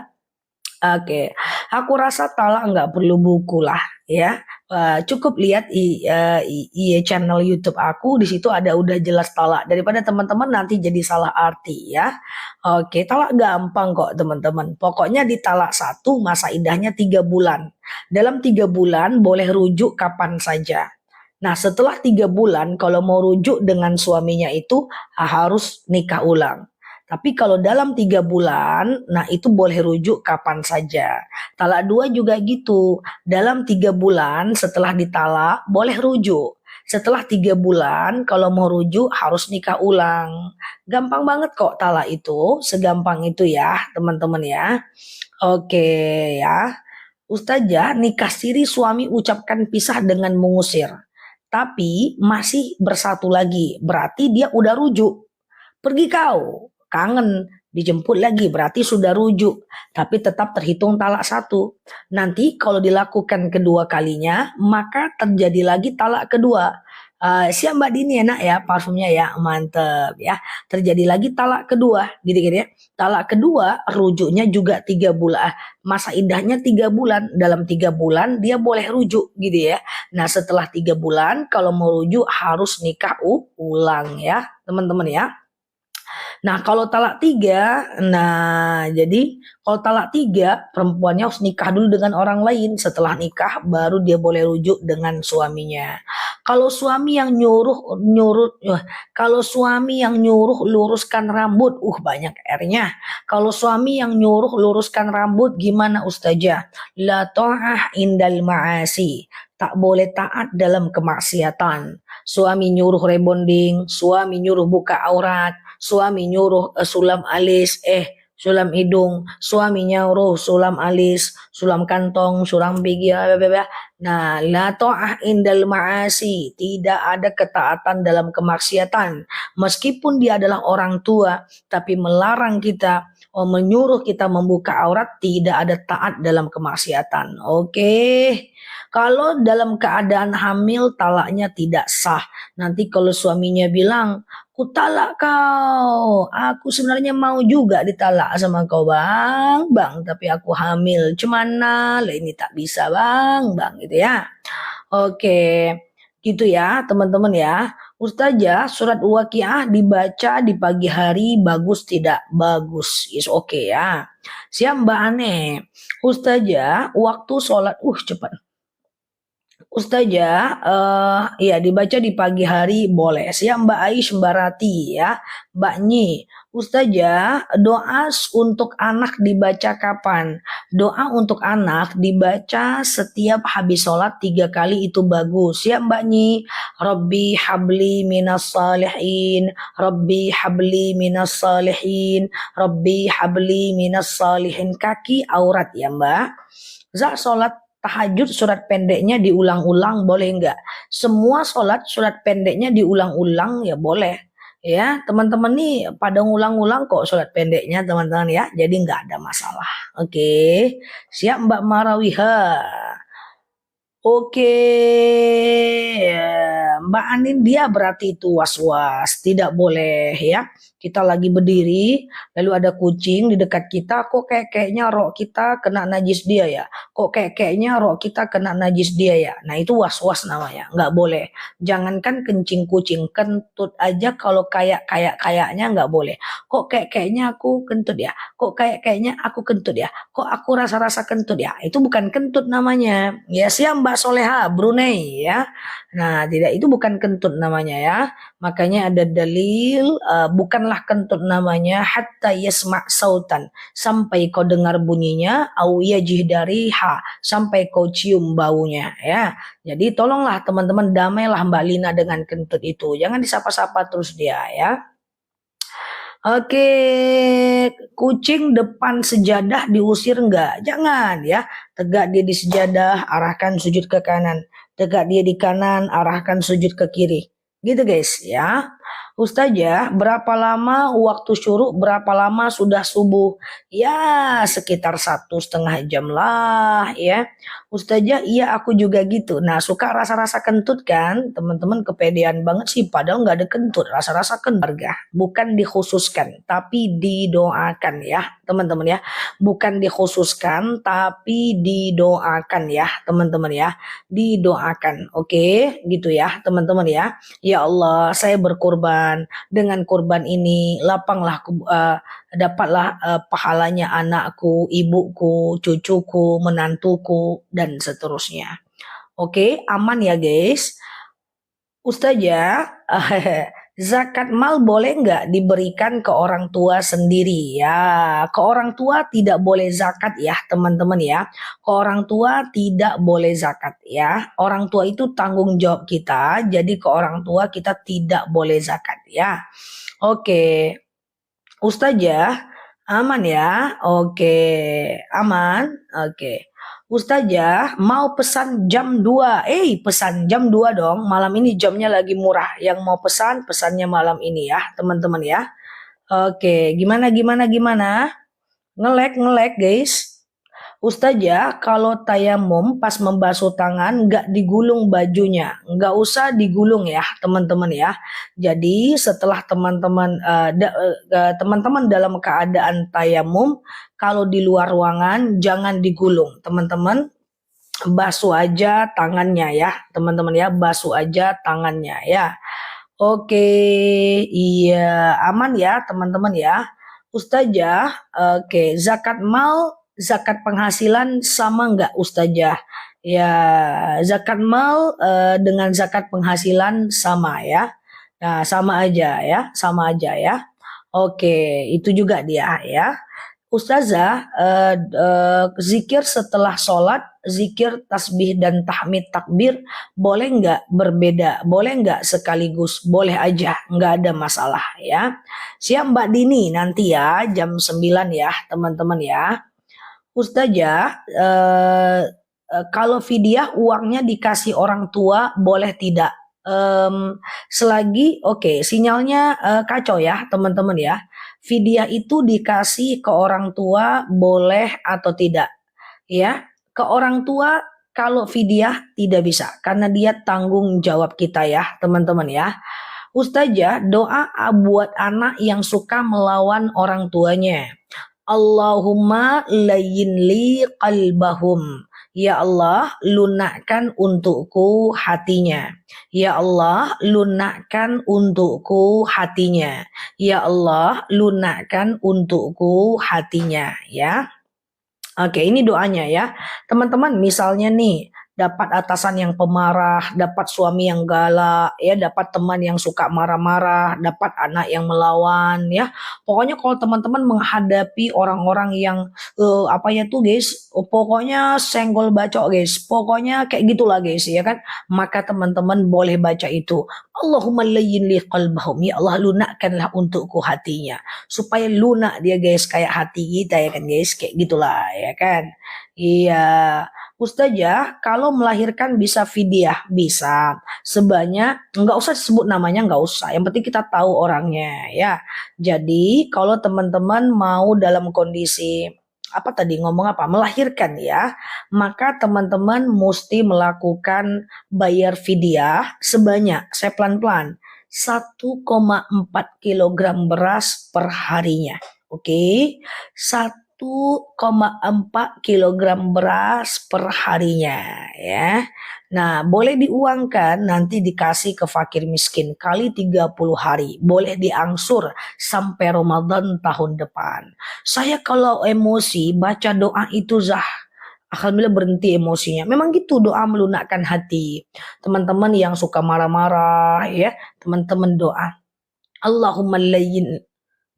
Oke, aku rasa talak nggak perlu buku lah ya. Cukup lihat channel YouTube aku, di situ ada udah jelas talak, daripada teman-teman nanti jadi salah arti ya. Oke, talak gampang kok teman-teman. Pokoknya di talak satu masa idahnya 3 bulan. Dalam 3 bulan boleh rujuk kapan saja. Nah, setelah 3 bulan kalau mau rujuk dengan suaminya itu harus nikah ulang. Tapi kalau dalam 3 bulan, nah itu boleh rujuk kapan saja. Talak dua juga gitu. Dalam 3 bulan setelah ditalak, boleh rujuk. Setelah 3 bulan, kalau mau rujuk harus nikah ulang. Gampang banget kok talak itu, segampang itu ya teman-teman ya. Oke ya. Ustazah, nikah siri suami ucapkan pisah dengan mengusir. Tapi masih bersatu lagi, berarti dia udah rujuk. Pergi kau, kangen, dijemput lagi, berarti sudah rujuk. Tapi tetap terhitung talak satu. Nanti kalau dilakukan kedua kalinya, maka terjadi lagi talak kedua. Siap Mbak Dini, enak ya parfumnya ya, mantep ya. Terjadi lagi talak kedua, gitu-gitu ya. Talak kedua, rujuknya juga 3 bulan. Masa idahnya 3 bulan. Dalam 3 bulan dia boleh rujuk gitu ya. Nah setelah 3 bulan, kalau mau rujuk harus nikah ulang ya, teman-teman ya. Nah, kalau talak tiga, nah jadi kalau talak tiga, perempuannya harus nikah dulu dengan orang lain. Setelah nikah, baru dia boleh rujuk dengan suaminya. Kalau suami yang kalau suami yang nyuruh luruskan rambut, banyak R-nya. Kalau suami yang nyuruh luruskan rambut, gimana Ustazah? La ta'ah indal ma'asi. Tak boleh taat dalam kemaksiatan. Suami nyuruh rebonding, suami nyuruh buka aurat, suami nyuruh sulam alis, sulam hidung, suami nyuruh sulam alis, sulam kantong, sulam gigi, nah la ta'ah indal ma'asi, tidak ada ketaatan dalam kemaksiatan. Meskipun dia adalah orang tua, tapi melarang kita, menyuruh kita membuka aurat, tidak ada taat dalam kemaksiatan. Oke. Kalau dalam keadaan hamil, talaknya tidak sah. Nanti kalau suaminya bilang, ku talak kau, aku sebenarnya mau juga ditalak sama kau bang, tapi aku hamil, cemana lah ini tak bisa bang, gitu ya. Oke, gitu ya teman-teman ya. Ustazah, surat Waqiah dibaca di pagi hari bagus tidak? Bagus, is oke ya. Siap Mbak Ane. Ustazah, waktu sholat, cepat. Ustazah, ya dibaca di pagi hari boleh. Siap Mbak Aish, Mbak Rati ya, Mbak Nyi. Ustazah, doa untuk anak dibaca kapan? Doa untuk anak dibaca setiap habis sholat 3 kali itu bagus. Siap Mbak Nyi. Rabbi habli minas salihin, Rabbi habli minas salihin, Rabbi habli minas salihin. Kaki aurat ya Mbak. Sholat tahajud surat pendeknya diulang-ulang boleh enggak? Semua sholat surat pendeknya diulang-ulang ya boleh. Ya, teman-teman nih pada ngulang-ulang kok sholat pendeknya teman-teman ya. Jadi enggak ada masalah. Oke. Siap Mbak Marawiha. Oke, Mbak Anin dia berarti itu was-was, tidak boleh ya. Kita lagi berdiri, lalu ada kucing di dekat kita, kok kayaknya rok kita kena najis dia ya. Kok kayaknya rok kita kena najis dia ya. Nah itu was-was namanya, nggak boleh. Jangankan kencing kucing, kentut aja kalau kayaknya nggak boleh. Kok kayaknya aku kentut ya. Kok kayaknya aku kentut ya. Kok aku rasa-rasa kentut ya. Itu bukan kentut namanya. Ya siap Mbak Mbak Soleha Brunei ya. Nah, tidak, itu bukan kentut namanya ya. Makanya ada dalil, bukanlah kentut namanya hatta yasma' sautan, sampai kau dengar bunyinya, au yajih dari ha, sampai kau cium baunya ya. Jadi tolonglah teman-teman, damailah Mbak Lina dengan kentut itu. Jangan disapa-sapa terus dia ya. Oke, kucing depan sejadah diusir enggak? Jangan ya. Tegak dia di sejadah, arahkan sujud ke kanan. Tegak dia di kanan, arahkan sujud ke kiri. Gitu guys ya. Ustazah, berapa lama waktu syuruk, berapa lama sudah subuh? Ya, sekitar 1,5 jam lah ya. Ustazah, iya aku juga gitu. Nah, suka rasa-rasa kentut kan? Teman-teman kepedean banget sih, padahal nggak ada kentut. Rasa-rasa kentut bukan dikhususkan, tapi didoakan ya, teman-teman ya. Bukan dikhususkan, tapi didoakan ya, teman-teman ya. Didoakan, oke, gitu ya, teman-teman ya. Ya Allah, saya berkorban. Dengan kurban ini lapanglah dapatlah pahalanya anakku, ibuku, cucuku, menantuku dan seterusnya. Oke, aman ya guys. Ustazah, zakat mal boleh nggak diberikan ke orang tua sendiri? Ya, ke orang tua tidak boleh zakat ya teman-teman ya. Ke orang tua tidak boleh zakat ya. Orang tua itu tanggung jawab kita, jadi ke orang tua kita tidak boleh zakat ya. Oke, Ustazah, aman ya? Oke, aman? Oke. Ustazah, mau pesan jam 2. Pesan jam 2 dong. Malam ini jamnya lagi murah. Yang mau pesan, pesannya malam ini ya, teman-teman ya. Oke, gimana? Ngelek, guys. Ustazah, kalau tayamum pas membasuh tangan nggak digulung bajunya, nggak usah digulung ya teman-teman ya. Jadi setelah teman-teman dalam keadaan tayamum, kalau di luar ruangan jangan digulung teman-teman. Basuh aja tangannya ya teman-teman ya, basuh aja tangannya ya. Oke, iya aman ya teman-teman ya. Ustazah, oke, zakat penghasilan sama nggak Ustazah? Ya, zakat mal dengan zakat penghasilan sama ya. Nah, sama aja ya. Oke, itu juga dia ya. Ustazah, zikir setelah sholat, zikir tasbih dan tahmid takbir, boleh nggak berbeda? Boleh nggak sekaligus? Boleh aja, nggak ada masalah ya. Siap Mbak Dini nanti ya, jam 9 ya teman-teman ya. Ustazah, kalau fidyah uangnya dikasih orang tua, boleh tidak? Selagi oke, sinyalnya kacau ya teman-teman ya. Fidyah itu dikasih ke orang tua boleh atau tidak? Ya, ke orang tua kalau fidyah tidak bisa karena dia tanggung jawab kita ya teman-teman ya. Ustazah, doa buat anak yang suka melawan orang tuanya. Allahumma layyin li qalbahum. Ya Allah, lunakkan untukku hatinya. Ya Allah, lunakkan untukku hatinya. Ya Allah, lunakkan untukku hatinya. Ya. Oke, ini doanya ya. Teman-teman, misalnya nih, dapat atasan yang pemarah, dapat suami yang galak, ya, dapat teman yang suka marah-marah, dapat anak yang melawan, ya. Pokoknya kalau teman-teman menghadapi orang-orang yang apa ya tuh guys, pokoknya senggol bacok guys, pokoknya kayak gitulah guys, ya kan? Maka teman-teman boleh baca itu. Allahumma layyin li qalbahum, ya Allah lunakkanlah untukku hatinya, supaya lunak dia guys kayak hati kita ya kan guys, kayak gitulah ya kan. Iya. Ustazah, kalau melahirkan bisa fidyah? Bisa. Sebanyak, nggak usah disebut namanya, nggak usah. Yang penting kita tahu orangnya ya. Jadi kalau teman-teman mau dalam kondisi apa tadi ngomong apa melahirkan ya, maka teman-teman mesti melakukan bayar fidyah sebanyak, saya pelan-pelan, 1,4 kilogram beras per harinya. Oke, 1,4 kilogram beras per harinya ya. Nah, boleh diuangkan nanti dikasih ke fakir miskin kali 30 hari. Boleh diangsur sampai Ramadan tahun depan. Saya kalau emosi baca doa itu Alhamdulillah berhenti emosinya. Memang gitu doa melunakkan hati. Teman-teman yang suka marah-marah ya, teman-teman doa. Allahumma layyin.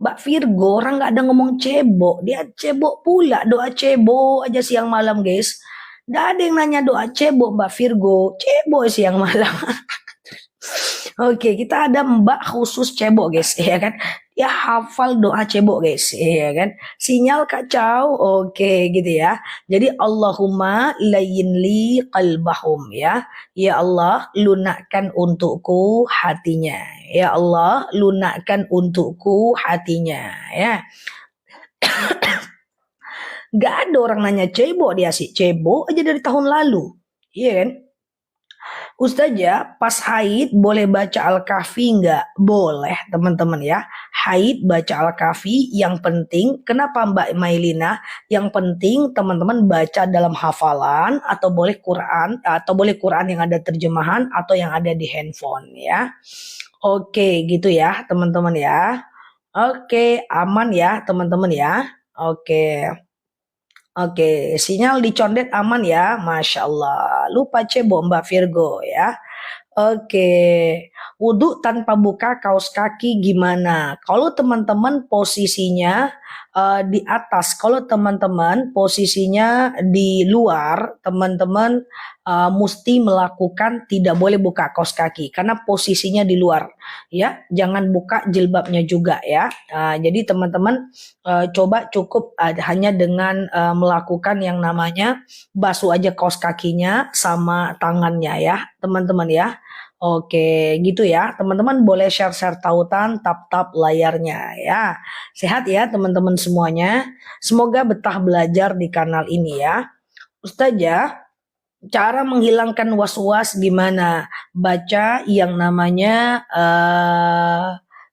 Mbak Virgo orang nggak ada ngomong cebok, dia cebok pula doa cebok aja siang malam guys. Nggak ada yang nanya doa cebok Mbak Virgo, cebok siang malam. Oke, kita ada Mbak khusus cebok guys, ya kan? Dia hafal doa cebok guys, ya kan? Sinyal kacau, oke gitu ya. Jadi Allahumma layyinli qalbahum ya. Ya Allah, lunakkan untukku hatinya. Ya Allah, lunakkan untukku hatinya ya. Gak ada orang nanya cebok dia sih, cebok aja dari tahun lalu. Iya kan? Ustazah, pas haid boleh baca Al-Kahfi nggak? Boleh teman-teman ya. Haid baca Al-Kahfi, yang penting, kenapa Mbak Mailina? Yang penting teman-teman baca dalam hafalan atau boleh Quran yang ada terjemahan atau yang ada di handphone ya. Oke, gitu ya teman-teman ya. Oke, aman ya teman-teman ya. Oke. Oke, sinyal di condet aman ya, Masya Allah. Lupa cebok Mbak Virgo ya. Oke, wudhu tanpa buka kaos kaki gimana? Kalau teman-teman posisinya di atas, kalau teman-teman posisinya di luar, teman-teman mesti melakukan tidak boleh buka kaos kaki karena posisinya di luar, ya. Jangan buka jilbabnya juga ya. Jadi teman-teman coba cukup hanya dengan melakukan yang namanya basuh aja kaos kakinya sama tangannya ya, teman-teman ya. Oke, gitu ya. Teman-teman boleh share-share tautan, tap-tap layarnya ya. Sehat ya teman-teman semuanya. Semoga betah belajar di kanal ini ya. Ustazah, cara menghilangkan was-was gimana? Baca yang namanya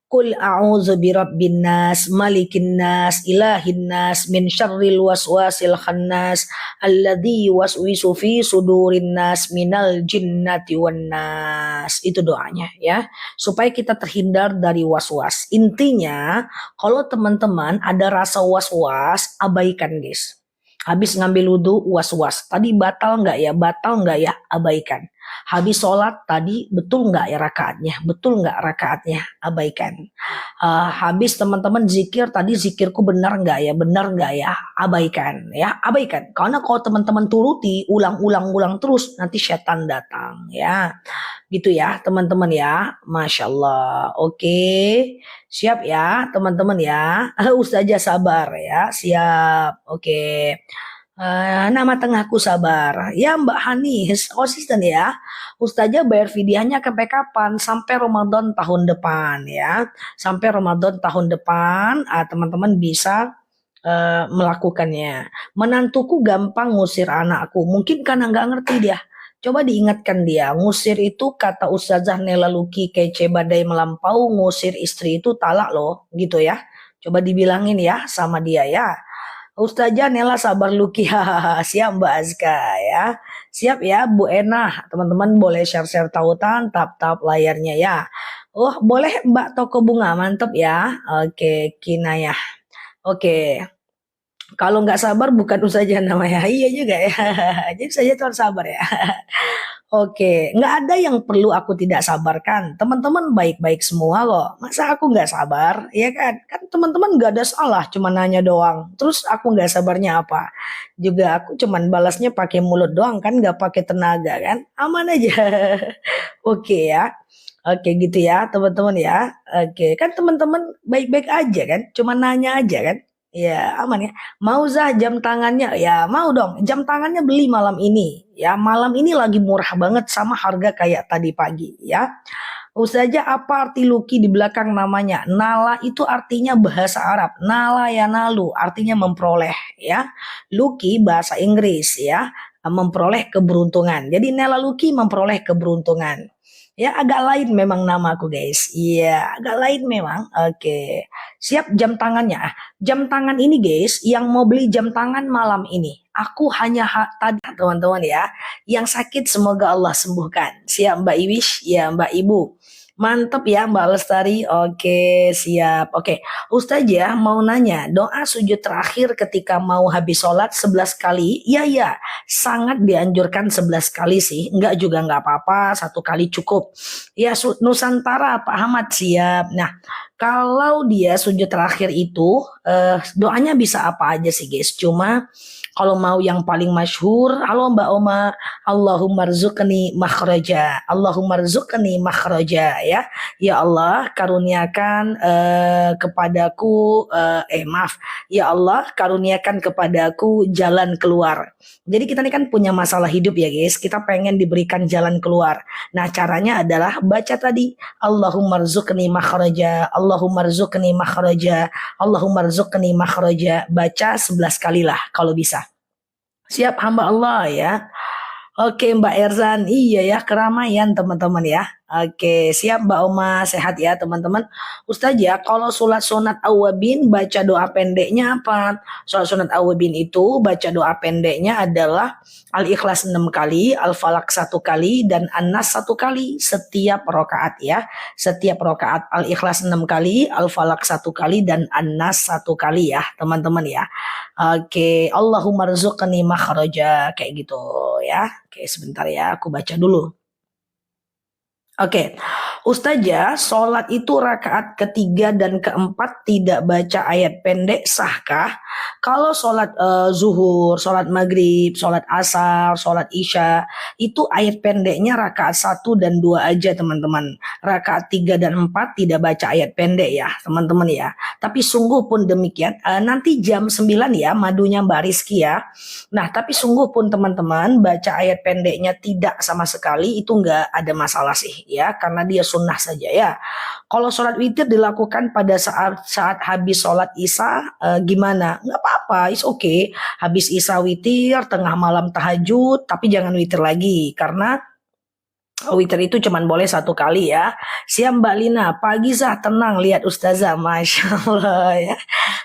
Qul a'udzu birabbin nas, malikin nas, ilahin nas, min syarril waswasil khannas, alladzi yuwaswisu fi sudurin nas minal jinnati wan nas. Itu doanya ya, supaya kita terhindar dari was-was. Intinya, kalau teman-teman ada rasa was-was, abaikan guys. Habis ngambil wudhu, was-was. Tadi batal nggak ya? Batal nggak ya? Abaikan. Habis sholat tadi betul nggak ya rakaatnya? Betul nggak rakaatnya? Abaikan. Habis teman-teman zikir tadi zikirku benar nggak ya? Benar nggak ya? Abaikan ya, abaikan. Karena kalau teman-teman turuti ulang-ulang terus nanti setan datang ya. Gitu ya teman-teman ya. Masya Allah. Oke. Siap ya teman-teman ya. Ustazah sabar ya. Siap. Oke. Nama tengahku sabar. Ya Mbak Hanis, konsisten ya. Ustazah bayar fidyahnya sampai kapan? Sampai Ramadan tahun depan ya. Sampai Ramadan tahun depan teman-teman bisa melakukannya. Menantuku gampang ngusir anakku. Mungkin karena nggak ngerti dia. Coba diingatkan dia. Ngusir itu kata Ustazah Nela Luki kece badai melampau. Ngusir istri itu talak loh. Gitu ya. Coba dibilangin ya sama dia ya. Ustazah Nela sabar Luki. Siap Mbak Azka ya. Siap ya Bu Enah. Teman-teman boleh share-share tautan, tap-tap layarnya ya. Oh boleh Mbak Toko Bunga, mantep ya. Oke, Kinayah. Oke. Kalau nggak sabar bukan Ustazah namanya. Iya juga ya. Jadi saja tuh harus sabar ya. Oke, nggak ada yang perlu aku tidak sabarkan. Teman-teman baik-baik semua kok. Masa aku nggak sabar? Ya kan? Kan teman-teman nggak ada salah, cuma nanya doang. Terus aku nggak sabarnya apa? Juga aku cuman balasnya pakai mulut doang kan, nggak pakai tenaga kan? Aman aja. Oke ya. Oke gitu ya teman-teman ya. Oke, kan teman-teman baik-baik aja kan? Cuma nanya aja kan? Ya aman ya. Mau Zah jam tangannya? Ya mau dong. Jam tangannya beli malam ini. Ya malam ini lagi murah banget sama harga kayak tadi pagi ya. Ustazah apa arti Luki di belakang namanya? Nala itu artinya bahasa Arab. Nala ya nalu artinya memperoleh ya. Luki bahasa Inggris ya. Memperoleh keberuntungan. Jadi Nela Luki memperoleh keberuntungan. Ya agak lain memang namaku guys. Iya agak lain memang. Oke. Siap jam tangannya. Jam tangan ini guys, yang mau beli jam tangan malam ini. Aku hanya tadi teman-teman ya. Yang sakit semoga Allah sembuhkan. Siap Mbak Iwish, ya Mbak Ibu. Mantep ya Mbak Lestari. Oke, siap. Oke, Ustazah mau nanya, doa sujud terakhir ketika mau habis sholat 11 kali? Iya, iya. Sangat dianjurkan 11 kali sih. Enggak juga enggak apa-apa, satu kali cukup. Ya, Nusantara Pak Ahmad siap. Nah, kalau dia sujud terakhir itu, doanya bisa apa aja sih guys. Cuma kalau mau yang paling masyhur, halo Mbak Oma, Allahumma rzuqni makhraja. Allahumma rzuqni makhraja ya. Ya Allah, karuniakan kepadaku maaf. Ya Allah, karuniakan kepadaku jalan keluar. Jadi kita ini kan punya masalah hidup ya guys. Kita pengen diberikan jalan keluar. Nah, caranya adalah baca tadi Allahumma rzuqni makhraja. Allahumma rzuqni makhraja. Allahumma rzuqni makhraja. Baca 11 kali lah kalau bisa. Siap hamba Allah ya. Oke Mbak Erzan, iya ya keramaian teman-teman ya. Oke siap Mbak Oma, sehat ya teman-teman. Ustazah kalau sholat sunat awabin baca doa pendeknya apa? Sholat sunat awabin itu baca doa pendeknya adalah Al-Ikhlas 6 kali, Al-Falak 1 kali, dan An-Nas 1 kali setiap rokaat ya. Setiap rokaat Al-Ikhlas 6 kali, Al-Falak 1 kali, dan An-Nas 1 kali ya teman-teman ya. Oke, Allahumma rzuqni makhraja kayak gitu ya. Oke, sebentar ya, aku baca dulu. Oke, Ustazah, sholat itu rakaat ketiga dan keempat tidak baca ayat pendek sahkah? Kalau sholat zuhur, sholat maghrib, sholat asar, sholat isya, itu ayat pendeknya rakaat 1 dan 2 aja teman-teman. Rakaat 3 dan 4 tidak baca ayat pendek ya teman-teman ya. Tapi sungguh pun demikian, nanti jam 9 ya madunya Mbak Rizky ya. Nah, tapi sungguh pun teman-teman baca ayat pendeknya tidak sama sekali itu nggak ada masalah sih ya karena dia sunnah saja ya. Kalau sholat witir dilakukan pada saat habis sholat isya gimana? Nggak apa-apa, is okay. Habis isya witir, tengah malam tahajud, tapi jangan witir lagi karena witir itu cuman boleh 1 kali ya. Siap Mbak Lina, pagi Zah tenang lihat Ustazah, Masya Allah ya.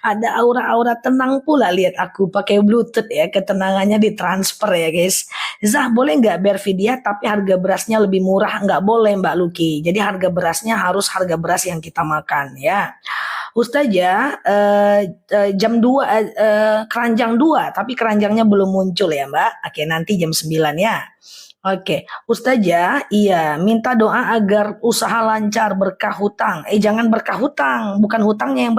Ada aura-aura tenang pula lihat aku pakai bluetooth ya, ketenangannya ditransfer ya guys. Zah boleh nggak bervidya tapi harga berasnya lebih murah? Nggak boleh Mbak Luki, jadi harga berasnya harus harga beras yang kita makan ya. Ustazah jam 2 keranjang 2 tapi keranjangnya belum muncul ya Mbak. Oke nanti jam 9 ya. Oke, Ustazah, iya, minta doa agar usaha lancar berkah hutang. Jangan berkah hutang, bukan hutangnya yang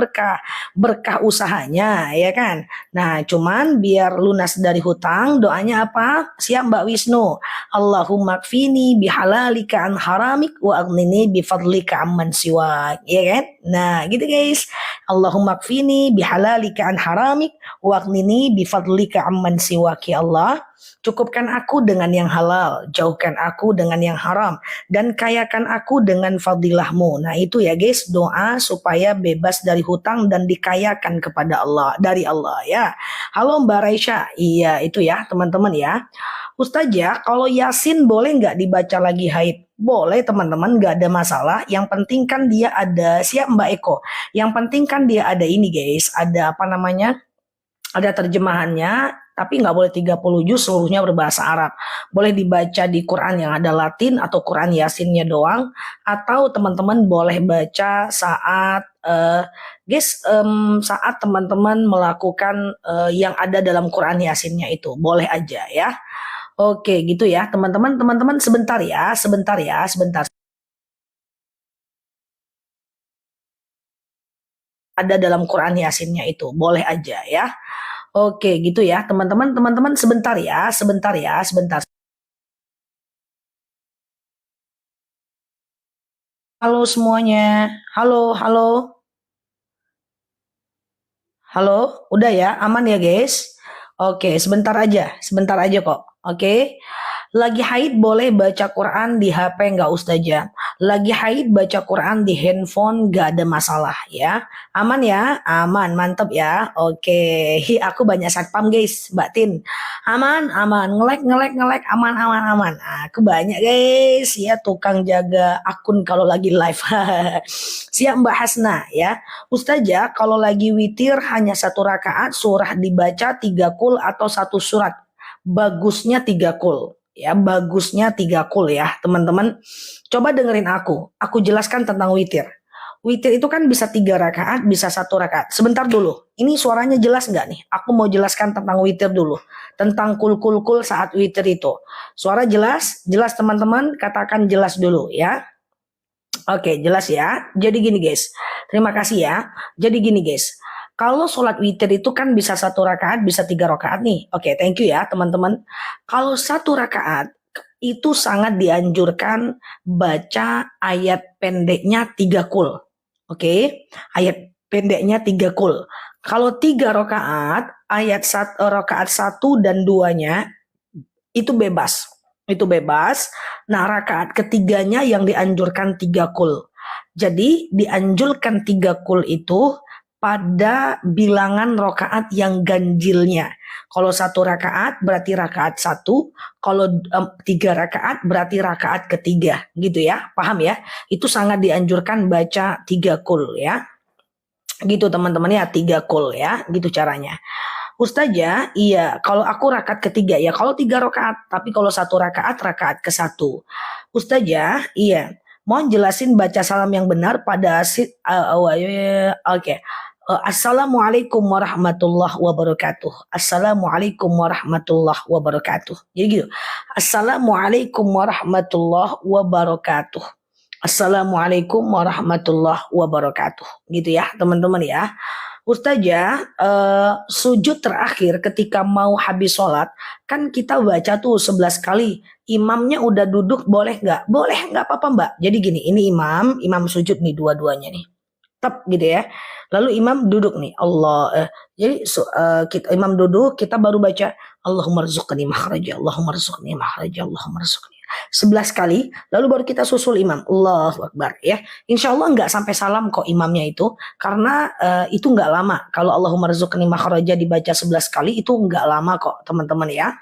berkah usahanya, ya kan? Nah, cuman biar lunas dari hutang, doanya apa? Siap Mbak Wisnu. Allahumma kfini bihalalika an haramik wa aghnini bifadlika amman siwak, ya kan? Nah, gitu guys. Allahumma kfini bihalalika an haramik wa aghnini bifadlika amman siwak, ya Allah. Cukupkan aku dengan yang halal, jauhkan aku dengan yang haram, dan kayakan aku dengan fadilahmu. Nah itu ya guys, doa supaya bebas dari hutang dan dikayakan kepada Allah, dari Allah ya. Halo Mbak Raisya, iya itu ya teman-teman ya. Ustazah, kalau Yasin boleh nggak dibaca lagi haid? Boleh teman-teman, nggak ada masalah. Yang penting kan dia ada, siap Mbak Eko. Yang penting kan dia ada ini guys, ada apa namanya? Ada terjemahannya, tapi nggak boleh 30 juz seluruhnya berbahasa Arab. Boleh dibaca di Quran yang ada Latin atau Quran Yasinnya doang, atau teman-teman boleh baca saat saat teman-teman melakukan yang ada dalam Quran Yasinnya itu. Boleh aja ya. Oke, gitu ya, teman-teman. Teman-teman sebentar ya, sebentar. Ada dalam Quran Yasinnya itu. Boleh aja ya. Oke, gitu ya, teman-teman. Teman-teman sebentar ya, sebentar. Halo semuanya. Halo, halo. Halo, udah ya, aman ya guys? Oke, sebentar aja kok. Oke. Lagi haid boleh baca Quran di HP nggak Ustazah? Lagi haid baca Quran di handphone nggak ada masalah ya. Aman ya? Aman, mantep ya. Oke, aku banyak satpam guys, Mbak Tin. Aman, ngelek, aman. Aku banyak guys, ya tukang jaga akun kalau lagi live. Siap Mbak Hasna ya. Ustazah, kalau lagi witir hanya 1 rakaat, surah dibaca 3 kul atau 1 surat. Bagusnya 3 kul. Ya, bagusnya 3 kul ya, teman-teman. Coba dengerin aku jelaskan tentang witir. Witir itu kan bisa 3 rakaat, bisa 1 rakaat. Sebentar dulu, ini suaranya jelas nggak nih? Aku mau jelaskan tentang witir dulu. Tentang kul saat witir itu. Suara jelas? Jelas teman-teman? Katakan jelas dulu ya. Oke, jelas ya. Jadi gini guys, terima kasih ya. Jadi gini guys, kalau sholat witir itu kan bisa 1 rakaat, bisa 3 rakaat nih. Oke, thank you ya teman-teman. Kalau 1 rakaat itu sangat dianjurkan baca ayat pendeknya 3 kul. Oke, ayat pendeknya 3 kul. Kalau 3 rakaat, rakaat 1 dan 2-nya itu bebas. Itu bebas. Nah, rakaat ketiganya yang dianjurkan 3 kul. Jadi dianjurkan 3 kul itu pada bilangan rakaat yang ganjilnya. Kalau 1 rakaat berarti rakaat 1, kalau 3 rakaat berarti rakaat ketiga, gitu ya. Paham ya? Itu sangat dianjurkan baca 3 kul ya. Gitu teman-teman ya, 3 kul ya, gitu caranya. Ustazah, iya, kalau aku rakaat ketiga ya, kalau 3 rakaat, tapi kalau 1 rakaat, rakaat ke-1. Ustazah, iya, mohon jelasin baca salam yang benar pada oke. Assalamualaikum warahmatullahi wabarakatuh. Assalamualaikum warahmatullahi wabarakatuh. Jadi gitu. Assalamualaikum warahmatullahi wabarakatuh. Assalamualaikum warahmatullahi wabarakatuh. Gitu ya, teman-teman ya. Ustazah, sujud terakhir ketika mau habis sholat, kan kita baca tuh 11 kali. Imamnya udah duduk, boleh nggak? Boleh, nggak apa-apa mbak. Jadi gini, ini imam sujud nih dua-duanya nih. Tep gitu ya. Lalu imam duduk nih, jadi imam duduk, kita baru baca Allahumma rzuqni makhraja, Allahumma rzuqni makhraja, Allahumma rzuqni. 11 kali, lalu baru kita susul imam. Allahu Akbar ya. Insya Allah nggak sampai salam kok imamnya itu, karena itu nggak lama. Kalau Allahumma rzuqni makhraja dibaca 11 kali itu nggak lama kok teman-teman ya.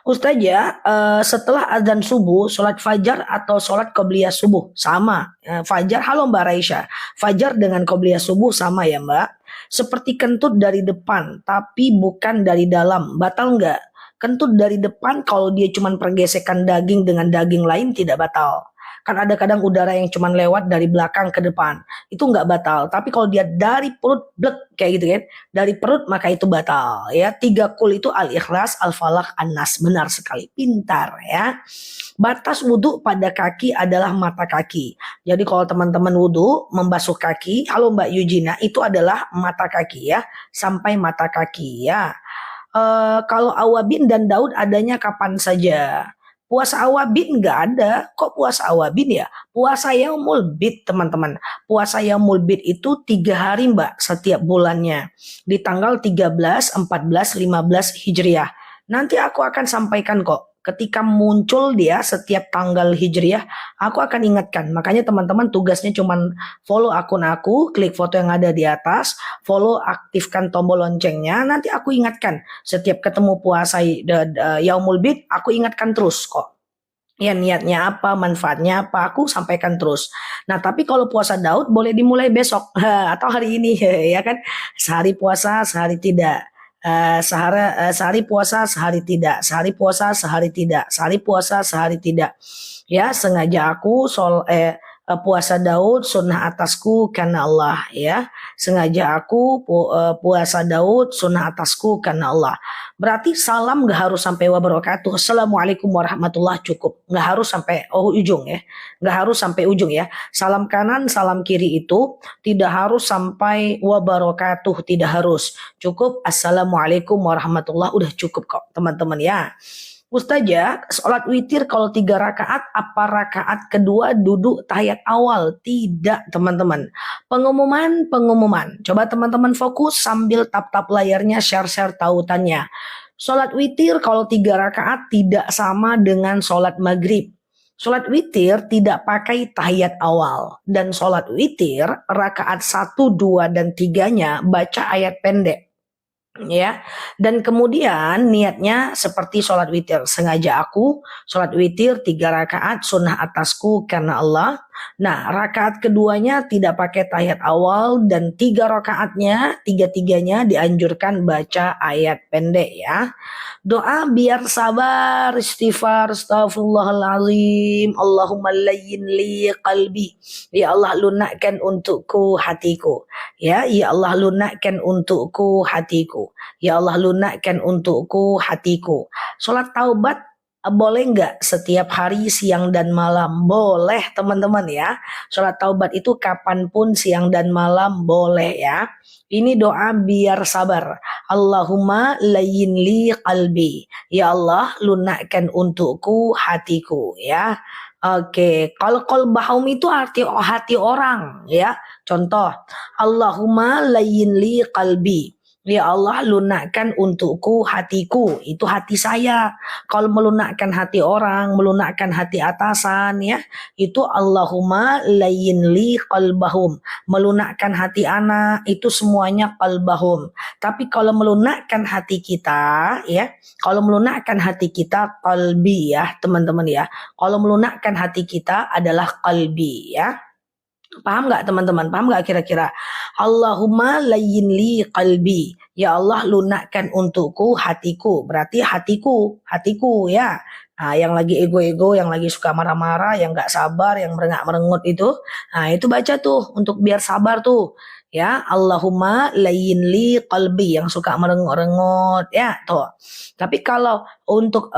Ustazah, setelah azan subuh, sholat fajar atau sholat qobliyah subuh? Sama. Fajar, halo Mbak Raisya. Fajar dengan qobliyah subuh sama ya Mbak? Seperti kentut dari depan, tapi bukan dari dalam. Batal nggak? Kentut dari depan kalau dia cuma pergesekan daging dengan daging lain tidak batal. Kan ada kadang udara yang cuma lewat dari belakang ke depan. Itu nggak batal. Tapi kalau dia dari perut, blek, kayak gitu kan. Dari perut maka itu batal. Ya, 3 kul itu al-ikhlas, al-falaq, an-nas. Benar sekali. Pintar ya. Batas wudhu pada kaki adalah mata kaki. Jadi kalau teman-teman wudhu, membasuh kaki, halo Mbak Yujina, itu adalah mata kaki ya. Sampai mata kaki ya. Kalau Awabin dan Daud adanya kapan saja? Puasa Awabin nggak ada. Kok puasa Awabin ya? Puasa Yaumul Bid teman-teman. Puasa Yaumul Bid itu 3 hari mbak setiap bulannya. Di tanggal 13, 14, 15 Hijriah. Nanti aku akan sampaikan kok. Ketika muncul dia setiap tanggal Hijriah, aku akan ingatkan. Makanya teman-teman tugasnya cuman follow akun aku, klik foto yang ada di atas, follow, aktifkan tombol loncengnya. Nanti aku ingatkan. Setiap ketemu puasa Yaumul Bid, aku ingatkan terus kok. Ya niatnya apa, manfaatnya apa, aku sampaikan terus. Nah tapi kalau puasa Daud boleh dimulai besok atau hari ini ya kan. Sehari puasa, sehari tidak. Sehari puasa, sehari tidak. Sehari puasa, sehari tidak. Sehari puasa, sehari tidak. Ya sengaja aku puasa Daud sunnah atasku karena Allah ya. Sengaja aku puasa Daud sunnah atasku karena Allah. Berarti salam gak harus sampai wabarakatuh. Assalamualaikum warahmatullah cukup. Gak harus sampai ujung ya. Gak harus sampai ujung ya. Salam kanan, salam kiri itu tidak harus sampai wabarakatuh. Tidak harus. Cukup assalamualaikum warahmatullah. Udah cukup kok teman-teman ya. Ustazah, sholat witir kalau 3 rakaat, apa rakaat kedua duduk tahiyat awal? Tidak teman-teman. Pengumuman. Coba teman-teman fokus sambil tap-tap layarnya, share-share tautannya. Sholat witir kalau 3 rakaat tidak sama dengan sholat maghrib. Sholat witir tidak pakai tahiyat awal. Dan sholat witir rakaat 1, 2, dan 3-nya baca ayat pendek. Ya, dan kemudian niatnya seperti sholat witir. Sengaja aku sholat witir 3 rakaat sunnah atasku karena Allah. Nah, rakaat keduanya tidak pakai tahiyat awal dan 3 rakaatnya, tiga-tiganya dianjurkan baca ayat pendek ya. Doa biar sabar, istighfar, astaghfirullahalazim, Allahumma layyin li qalbi. Ya Allah lunakkan untukku hatiku. Ya Allah lunakkan untukku hatiku. Ya Allah lunakkan untukku hatiku. Salat taubat boleh nggak setiap hari siang dan malam? Boleh teman-teman ya. Salat taubat itu kapanpun siang dan malam boleh ya. Ini doa biar sabar. Allahumma layyin li qalbi. Ya Allah lunakkan untukku hatiku ya. Oke, kalau qalbahum itu arti hati orang ya. Contoh, Allahumma layyin li qalbi. Ya Allah lunakkan untukku hatiku, itu hati saya. Kalau melunakkan hati orang, melunakkan hati atasan ya, itu Allahumma layyin li qalbahum. Melunakkan hati anak, itu semuanya qalbahum. Tapi kalau melunakkan hati kita ya, kalau melunakkan hati kita qalbi ya, teman-teman ya. Kalau melunakkan hati kita adalah qalbi ya. Paham nggak teman-teman? Paham nggak kira-kira? Allahumma layyin li qalbi. Ya Allah lunakkan untukku hatiku. Berarti hatiku ya. Nah, yang lagi ego-ego, yang lagi suka marah-marah, yang nggak sabar, yang merengak-merengut itu. Nah, itu baca tuh untuk biar sabar tuh. Ya, Allahumma layyin li qalbi, yang suka merengut-rengut ya, tuh. Tapi kalau untuk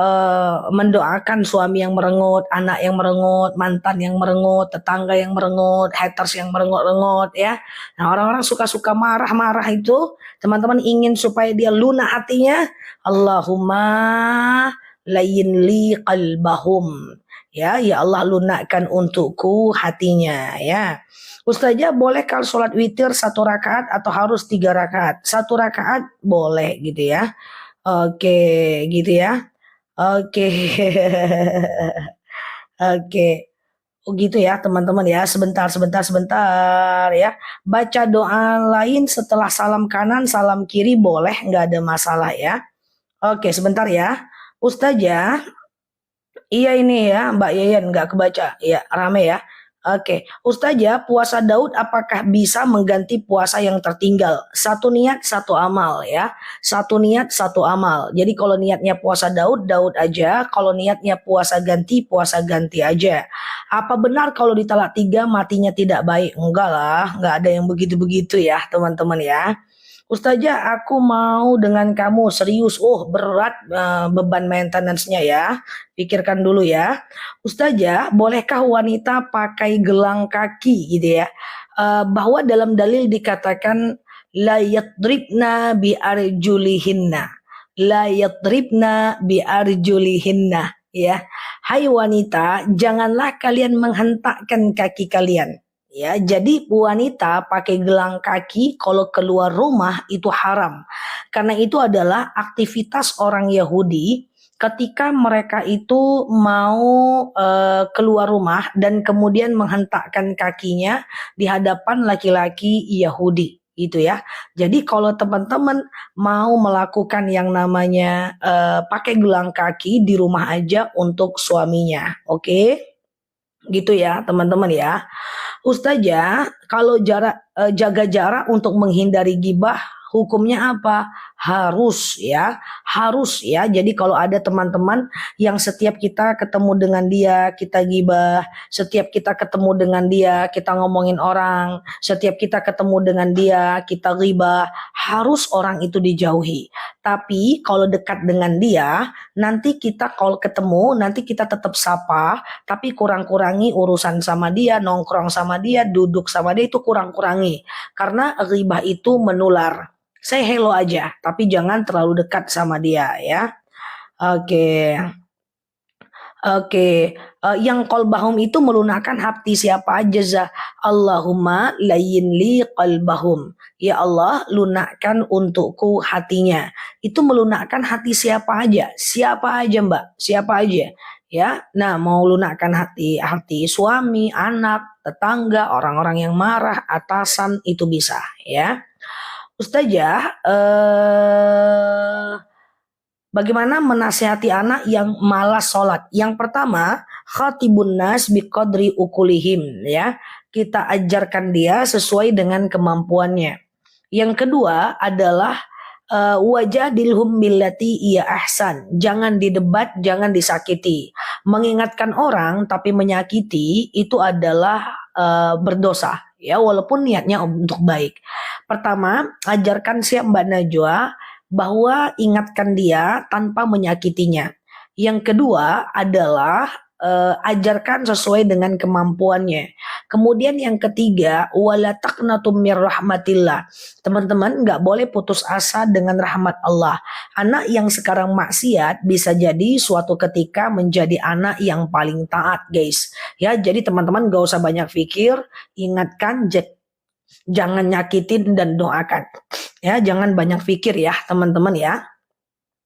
mendoakan suami yang merengut, anak yang merengut, mantan yang merengut, tetangga yang merengut, haters yang merengut-rengut ya. Nah, orang-orang suka-suka marah-marah itu, teman-teman ingin supaya dia lunak hatinya, Allahumma layyin li qalbahum. Ya Allah lunakkan untukku hatinya ya. Ustazah boleh kalau sholat witir 1 rakaat atau harus 3 rakaat? 1 rakaat boleh gitu ya. Oke, gitu ya. Oke. Oke. Oh gitu ya teman-teman ya. Sebentar ya. Baca doa lain setelah salam kanan, salam kiri boleh, nggak ada masalah ya. Oke, sebentar ya. Ustazah, iya ini ya Mbak Yeyen nggak kebaca. Ya, rame ya. Oke, Ustazah, puasa Daud apakah bisa mengganti puasa yang tertinggal? Satu niat, satu amal ya. Satu niat, satu amal. Jadi kalau niatnya puasa Daud, Daud aja. Kalau niatnya puasa ganti aja. Apa benar kalau ditalak 3 matinya tidak baik? Enggak lah, enggak ada yang begitu-begitu ya teman-teman ya. Ustazah, aku mau dengan kamu serius. Oh, berat beban maintenance-nya ya. Pikirkan dulu ya. Ustazah, bolehkah wanita pakai gelang kaki gitu ya? Bahwa dalam dalil dikatakan la yadribna bi arjulihinna. La yadribna bi arjulihinna ya. Hai wanita, janganlah kalian menghentakkan kaki kalian. Ya, jadi wanita pakai gelang kaki kalau keluar rumah itu haram. Karena itu adalah aktivitas orang Yahudi ketika mereka itu mau keluar rumah dan kemudian menghentakkan kakinya di hadapan laki-laki Yahudi gitu ya. Jadi kalau teman-teman mau melakukan yang namanya pakai gelang kaki di rumah aja untuk suaminya, oke? Gitu ya teman-teman ya. Ustazah, kalau jaga jarak untuk menghindari gibah, hukumnya apa? Harus ya. Jadi kalau ada teman-teman yang setiap kita ketemu dengan dia, kita gibah, setiap kita ketemu dengan dia, kita ngomongin orang, setiap kita ketemu dengan dia, kita gibah, harus orang itu dijauhi. Tapi kalau dekat dengan dia, nanti kita kalau ketemu, nanti kita tetap sapa, tapi kurang-kurangi urusan sama dia, nongkrong sama dia, duduk sama dia itu kurang-kurangi. Karena ghibah itu menular. Say hello aja, tapi jangan terlalu dekat sama dia ya. Oke. Oke, yang qalbahum itu melunakkan hati siapa aja Zah? Allahumma layyin li qalbahum. Ya Allah, lunakkan untukku hatinya. Itu melunakkan hati siapa aja? Siapa aja Mbak? Siapa aja? Ya, nah mau lunakkan hati suami, anak, tetangga, orang-orang yang marah, atasan itu bisa ya. Ustazah, bagaimana menasihati anak yang malas sholat? Yang pertama, Khatibun nas biqadri ukulihim, ya. Kita ajarkan dia sesuai dengan kemampuannya. Yang kedua adalah wajadilhum billati iya ahsan. Jangan didebat, jangan disakiti. Mengingatkan orang tapi menyakiti itu adalah berdosa, ya, walaupun niatnya untuk baik. Pertama, ajarkan siap Mbak Najwa bahwa ingatkan dia tanpa menyakitinya. Yang kedua adalah ajarkan sesuai dengan kemampuannya. Kemudian yang ketiga, wala taqnatum mir rahmatillah. Teman-teman nggak boleh putus asa dengan rahmat Allah. Anak yang sekarang maksiat bisa jadi suatu ketika menjadi anak yang paling taat, guys. Ya, jadi teman-teman nggak usah banyak pikir, ingatkan, jangan nyakitin dan doakan. Ya, jangan banyak pikir ya, teman-teman ya.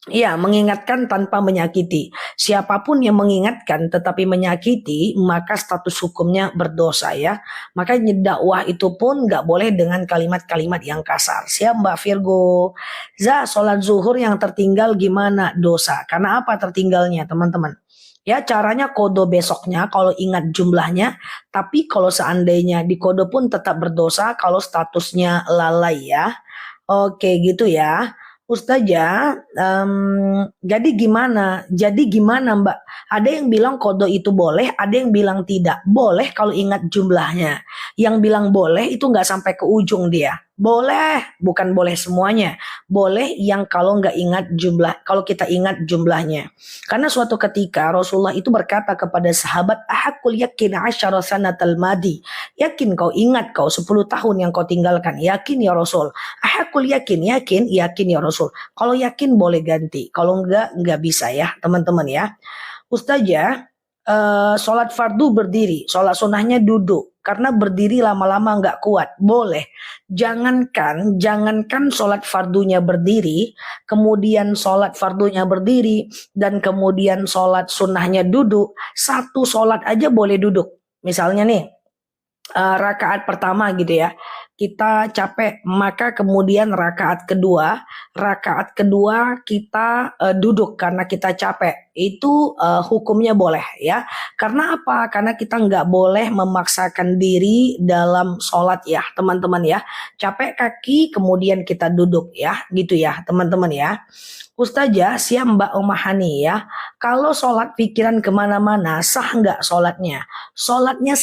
Ya, mengingatkan tanpa menyakiti. Siapapun yang mengingatkan tetapi menyakiti, maka status hukumnya berdosa ya. Makanya dakwah itu pun nggak boleh dengan kalimat-kalimat yang kasar. Siap Mbak Virgo? Sholat zuhur yang tertinggal gimana? Dosa. Karena apa tertinggalnya teman-teman? Ya, caranya kodo besoknya kalau ingat jumlahnya. Tapi kalau seandainya di kodo pun tetap berdosa kalau statusnya lalai ya. Oke gitu ya. Ustazah, jadi gimana? Jadi gimana Mbak? Ada yang bilang kodo itu boleh, ada yang bilang tidak. Boleh kalau ingat jumlahnya. Yang bilang boleh itu nggak sampai ke ujung dia. Boleh, bukan boleh semuanya. Boleh yang kalau nggak ingat jumlah, kalau kita ingat jumlahnya. Karena suatu ketika Rasulullah itu berkata kepada sahabat, ahakul yakin asyara sanatal madi. Yakin kau ingat kau 10 tahun yang kau tinggalkan. Yakin ya Rasul. Ahakul yakin ya Rasul. Kalau yakin boleh ganti. Kalau enggak bisa ya teman-teman ya. Ustazah, sholat fardu berdiri, sholat sunnahnya duduk. Karena berdiri lama-lama enggak kuat. Boleh. Jangankan sholat fardunya berdiri, kemudian sholat fardunya berdiri, dan kemudian sholat sunnahnya duduk. Satu sholat aja boleh duduk. Misalnya nih, rakaat pertama gitu ya, kita capek, maka kemudian rakaat kedua kita duduk karena kita capek, itu hukumnya boleh ya. Karena apa? Karena kita nggak boleh memaksakan diri dalam sholat ya teman-teman ya. Capek kaki kemudian kita duduk ya, gitu ya teman-teman ya. Ustazah, siap Mbak Omahani ya. Kalau sholat pikiran kemana-mana, sah nggak sholatnya? Sholatnya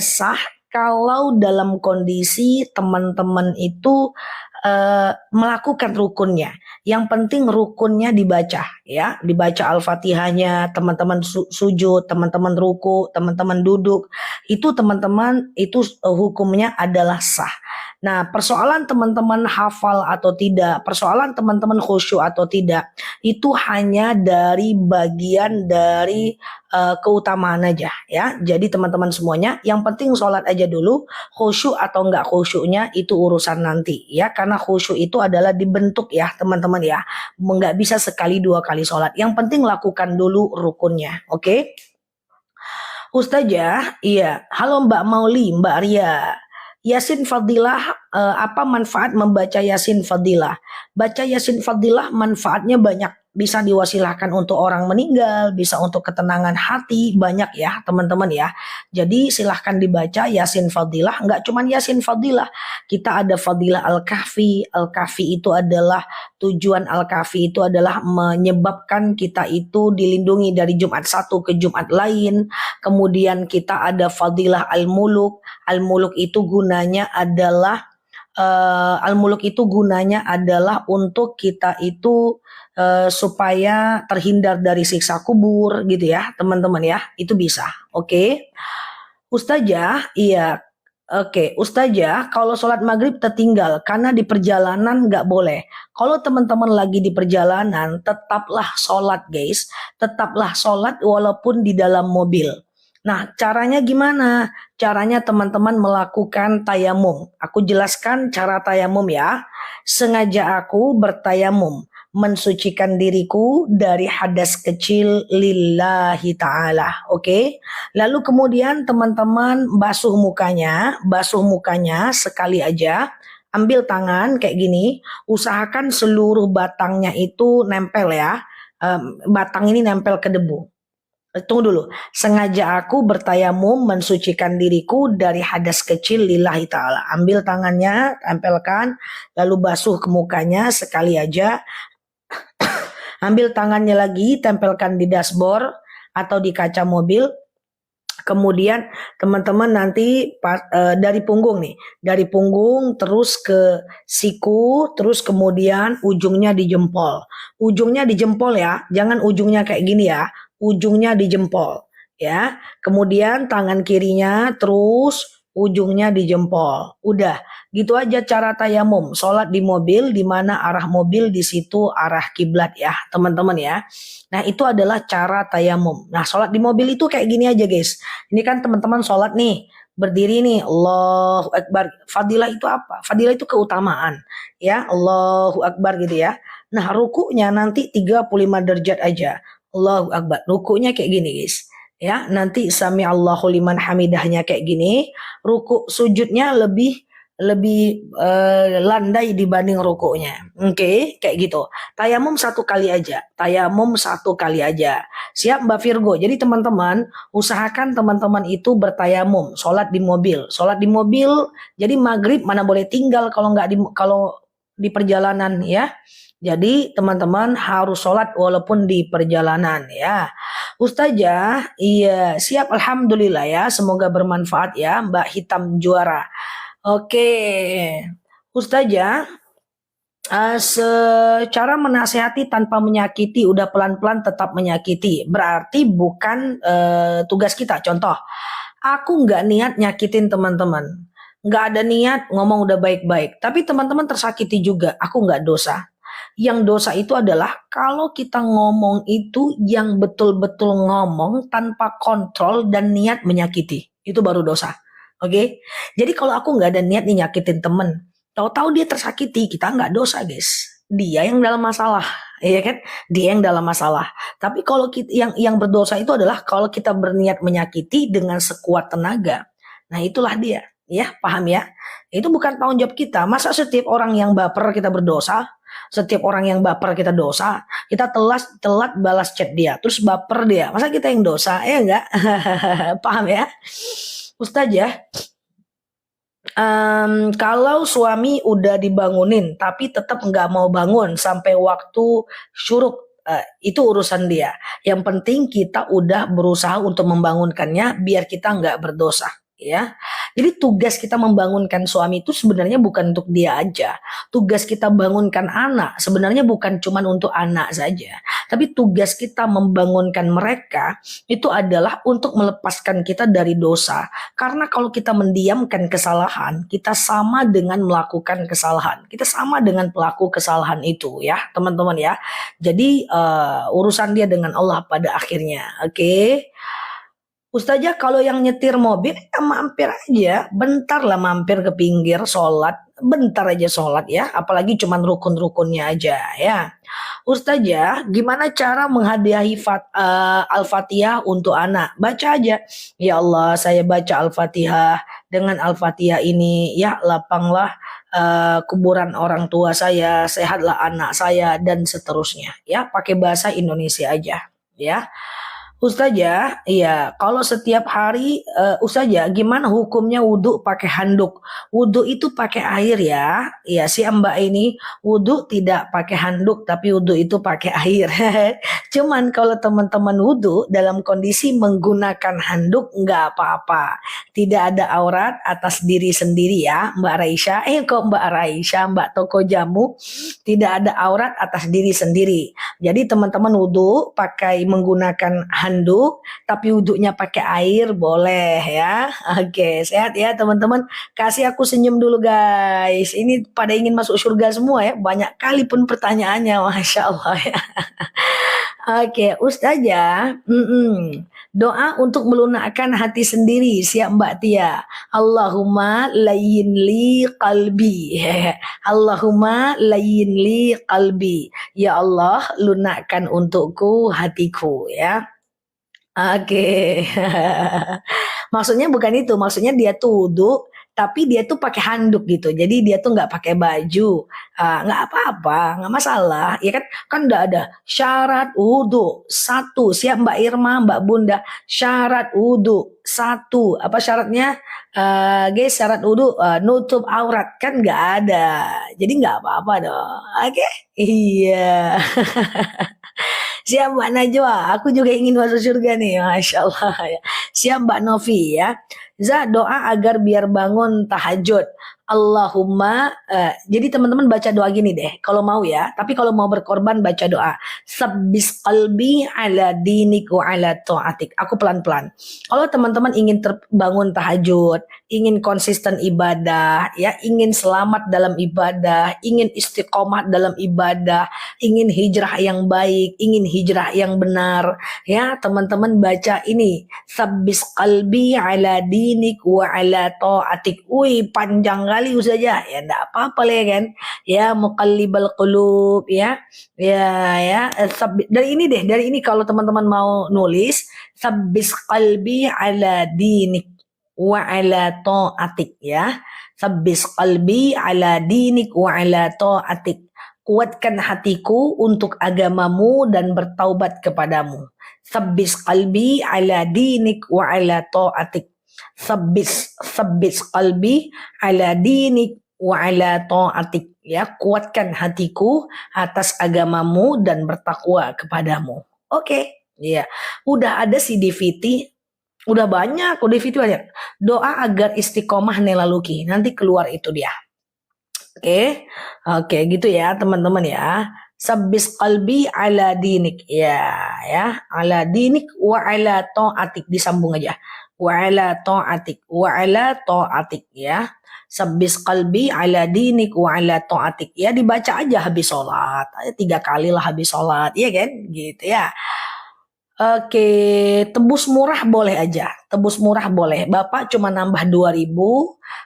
sah kalau dalam kondisi teman-teman itu melakukan rukunnya. Yang penting rukunnya dibaca ya, dibaca Al-Fatihahnya, teman-teman sujud, teman-teman ruku, teman-teman duduk. Itu teman-teman itu hukumnya adalah sah. Nah, persoalan teman-teman hafal atau tidak, persoalan teman-teman khusyuk atau tidak, itu hanya dari bagian dari keutamaan aja ya. Jadi teman-teman semuanya, yang penting sholat aja dulu. Khusyuk atau enggak khusyuknya itu urusan nanti ya. Karena khusyuk itu adalah dibentuk ya teman-teman ya. Enggak bisa sekali dua kali sholat. Yang penting lakukan dulu rukunnya. Oke? Ustazah, iya. Halo Mbak Mauli, Mbak Ria. Yasin Fadilah, apa manfaat membaca Yasin Fadilah? Baca Yasin Fadilah manfaatnya banyak. Bisa diwasilahkan untuk orang meninggal, bisa untuk ketenangan hati, banyak ya teman-teman ya. Jadi silahkan dibaca Yasin Fadilah, nggak cuman Yasin Fadilah. Kita ada Fadilah Al-Kahfi. Al-Kahfi itu adalah, tujuan Al-Kahfi itu adalah menyebabkan kita itu dilindungi dari Jumat satu ke Jumat lain. Kemudian kita ada Fadilah Al-Muluk. Al-Muluk itu gunanya adalah untuk kita itu supaya terhindar dari siksa kubur gitu ya teman-teman ya, itu bisa. Oke. Ustazah, iya. Oke, Ustazah, kalau sholat maghrib tertinggal karena di perjalanan nggak boleh. Kalau teman-teman lagi di perjalanan, tetaplah sholat guys. Tetaplah sholat walaupun di dalam mobil. Nah, caranya gimana? Caranya teman-teman melakukan tayamum. Aku jelaskan cara tayamum ya. Sengaja aku bertayamum, mensucikan diriku dari hadas kecil lillahi ta'ala. Oke? Lalu kemudian teman-teman basuh mukanya sekali aja. Ambil tangan kayak gini, usahakan seluruh batangnya itu nempel ya. Batang ini nempel ke debu. Tunggu dulu. Sengaja aku bertayamum mensucikan diriku dari hadas kecil lillahi ta'ala. Ambil tangannya, tempelkan, lalu basuh ke mukanya sekali aja. Ambil tangannya lagi, tempelkan di dashboard atau di kaca mobil. Kemudian teman-teman nanti dari punggung nih, dari punggung terus ke siku, terus kemudian ujungnya di jempol. Ujungnya di jempol ya, jangan ujungnya kayak gini ya, ujungnya di jempol ya. Kemudian tangan kirinya terus ujungnya di jempol. Udah, gitu aja cara tayamum. Sholat di mobil, di mana arah mobil di situ arah kiblat ya, teman-teman ya. Nah, itu adalah cara tayamum. Nah, sholat di mobil itu kayak gini aja, guys. Ini kan teman-teman sholat nih, berdiri nih, Allahu Akbar. Fadilah itu apa? Fadilah itu keutamaan. Ya, Allahu Akbar gitu ya. Nah, rukunya nanti 35 derajat aja. Allahu Akbar. Rukunya kayak gini, guys. Ya, nanti sami Allahu liman hamidahnya kayak gini. Ruku sujudnya lebih lebih landai dibanding rukuknya. Oke, kayak gitu. Tayamum satu kali aja. Tayamum satu kali aja. Siap Mbak Virgo. Jadi teman-teman, usahakan teman-teman itu bertayamum, sholat di mobil. Sholat di mobil, jadi maghrib mana boleh tinggal kalau nggak kalau di perjalanan ya. Jadi teman-teman harus sholat walaupun di perjalanan ya. Ustazah, iya siap alhamdulillah ya. Semoga bermanfaat ya Mbak Hitam Juara. Oke, Ustazah, secara menasehati tanpa menyakiti, udah pelan-pelan tetap menyakiti. Berarti bukan tugas kita. Contoh, aku nggak niat nyakitin teman-teman. Nggak ada niat ngomong udah baik-baik. Tapi teman-teman tersakiti juga. Aku nggak dosa. Yang dosa itu adalah kalau kita ngomong itu yang betul-betul ngomong tanpa kontrol dan niat menyakiti. Itu baru dosa. Oke? Jadi kalau aku nggak ada niat nih nyakitin temen, tahu-tahu dia tersakiti, kita nggak dosa, guys. Dia yang dalam masalah, ya kan? Dia yang dalam masalah. Tapi kalau kita, yang berdosa itu adalah kalau kita berniat menyakiti dengan sekuat tenaga. Nah, itulah dia. Ya, paham ya? Itu bukan tanggung jawab kita. Masa setiap orang yang baper kita berdosa? Setiap orang yang baper kita dosa, kita telat balas chat dia, terus baper dia. Masa kita yang dosa? Ya enggak? Paham ya? Ustazah, kalau suami udah dibangunin tapi tetap nggak mau bangun sampai waktu syuruk, itu urusan dia. Yang penting kita udah berusaha untuk membangunkannya biar kita nggak berdosa. Ya, jadi tugas kita membangunkan suami itu sebenarnya bukan untuk dia aja. Tugas kita bangunkan anak sebenarnya bukan cuma untuk anak saja, tapi tugas kita membangunkan mereka itu adalah untuk melepaskan kita dari dosa. Karena kalau kita mendiamkan kesalahan, kita sama dengan melakukan kesalahan. Kita sama dengan pelaku kesalahan itu ya, teman-teman ya. Jadi urusan dia dengan Allah pada akhirnya. Oke. Ustazah kalau yang nyetir mobil ya mampir aja, bentar lah mampir ke pinggir sholat, bentar aja sholat ya, apalagi cuman rukun-rukunnya aja ya. Ustazah, gimana cara menghadiahi Al-Fatihah untuk anak? Baca aja. Ya Allah, saya baca Al-Fatihah. Dengan Al-Fatihah ini, ya lapanglah kuburan orang tua saya, sehatlah anak saya, dan seterusnya. Ya, pakai bahasa Indonesia aja. Ya. Ustazah, iya, kalau setiap hari, Ustazah, gimana hukumnya wudhu pakai handuk? Wudhu itu pakai air ya, ya si Mbak ini wudhu tidak pakai handuk, tapi wudhu itu pakai air. Cuman kalau teman-teman wudhu dalam kondisi menggunakan handuk nggak apa-apa, tidak ada aurat atas diri sendiri ya, Mbak Raisya. Kok Mbak Raisya, Mbak toko jamu, tidak ada aurat atas diri sendiri. Jadi teman-teman wudhu pakai menggunakan handuk, tapi wudhunya pakai air boleh ya. Oke, sehat ya teman-teman. Kasih aku senyum dulu guys. Ini pada ingin masuk surga semua ya. Banyak kali pun pertanyaannya, masya Allah ya. Oke, Ustazah, doa untuk melunakkan hati sendiri, siap Mbak Tia. Allahumma layyin li qalbi. Allahumma layyin li qalbi. Ya Allah, lunakkan untukku hatiku ya. Oke. Maksudnya bukan itu, maksudnya dia tuh wudhu tapi dia tuh pakai handuk gitu. Jadi dia tuh nggak pakai baju. Nggak apa-apa, nggak masalah. Ya kan, kan udah ada syarat wudhu satu. Siap Mbak Irma, Mbak Bunda. Syarat wudhu satu. Apa syaratnya? Guys, syarat wudhu nutup aurat kan nggak ada. Jadi nggak apa-apa dong. Oke? Iya. Siap Mbak Najwa, aku juga ingin masuk surga nih, Masya Allah ya. Siap Mbak Novi ya. Za, doa agar biar bangun tahajud. Allahumma, jadi teman-teman baca doa gini deh, kalau mau ya. Tapi kalau mau berkorban baca doa. Sabbis qalbi ala dinik wa ala ta'atik. Aku pelan-pelan. Kalau teman-teman ingin terbangun tahajud, ingin konsisten ibadah, ya, ingin selamat dalam ibadah, ingin istiqomah dalam ibadah, ingin hijrah yang baik, ingin hijrah yang benar, ya teman-teman baca ini, sabbis qalbi ala dinik wa ala ta'atik. Wih, panjang kali saja, ya enggak apa-apa lah ya kan, ya muqallibal qulub, ya dari ini deh, dari ini kalau teman-teman mau nulis, sabbis qalbi ala dinik wa ala ta'atik, ya, sabbis qalbi ala dinik wa ala ta'atik. Kuatkan hatiku untuk agamamu dan bertaubat kepadamu. Sabbis qalbi ala dinik wa ala ta'atik. Sabbis qalbi ala dinik wa ala ta'atik. Ya, kuatkan hatiku atas agamamu dan bertakwa kepadamu. Oke, ya. Udah ada si DVT, udah banyak, udah DVT banyak. Doa agar istiqomah nelaluki. Nanti keluar itu dia. Oke, gitu ya teman-teman ya. Sabbis qalbi ala dinik, ya, ala dinik wa ala ta'atik, disambung aja. Wa ala ta'atik, wa ala ta'atik, ya. Sabbis qalbi ala dinik wa ala ta'atik, ya, dibaca aja habis sholat. 3 kali lah habis sholat, ya kan? Gitu ya. Oke, tebus murah boleh aja. Tebus murah boleh. Bapak cuma nambah 2.000,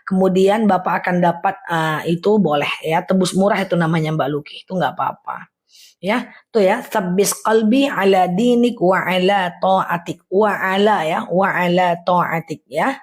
kemudian Bapak akan dapat itu boleh ya. Tebus murah itu namanya Mbak Luki. Itu nggak apa-apa. Ya, tuh ya, sabbis qalbi ala dinik wa ala ta'atik. Wa ala ya, wa ala ta'atik ya.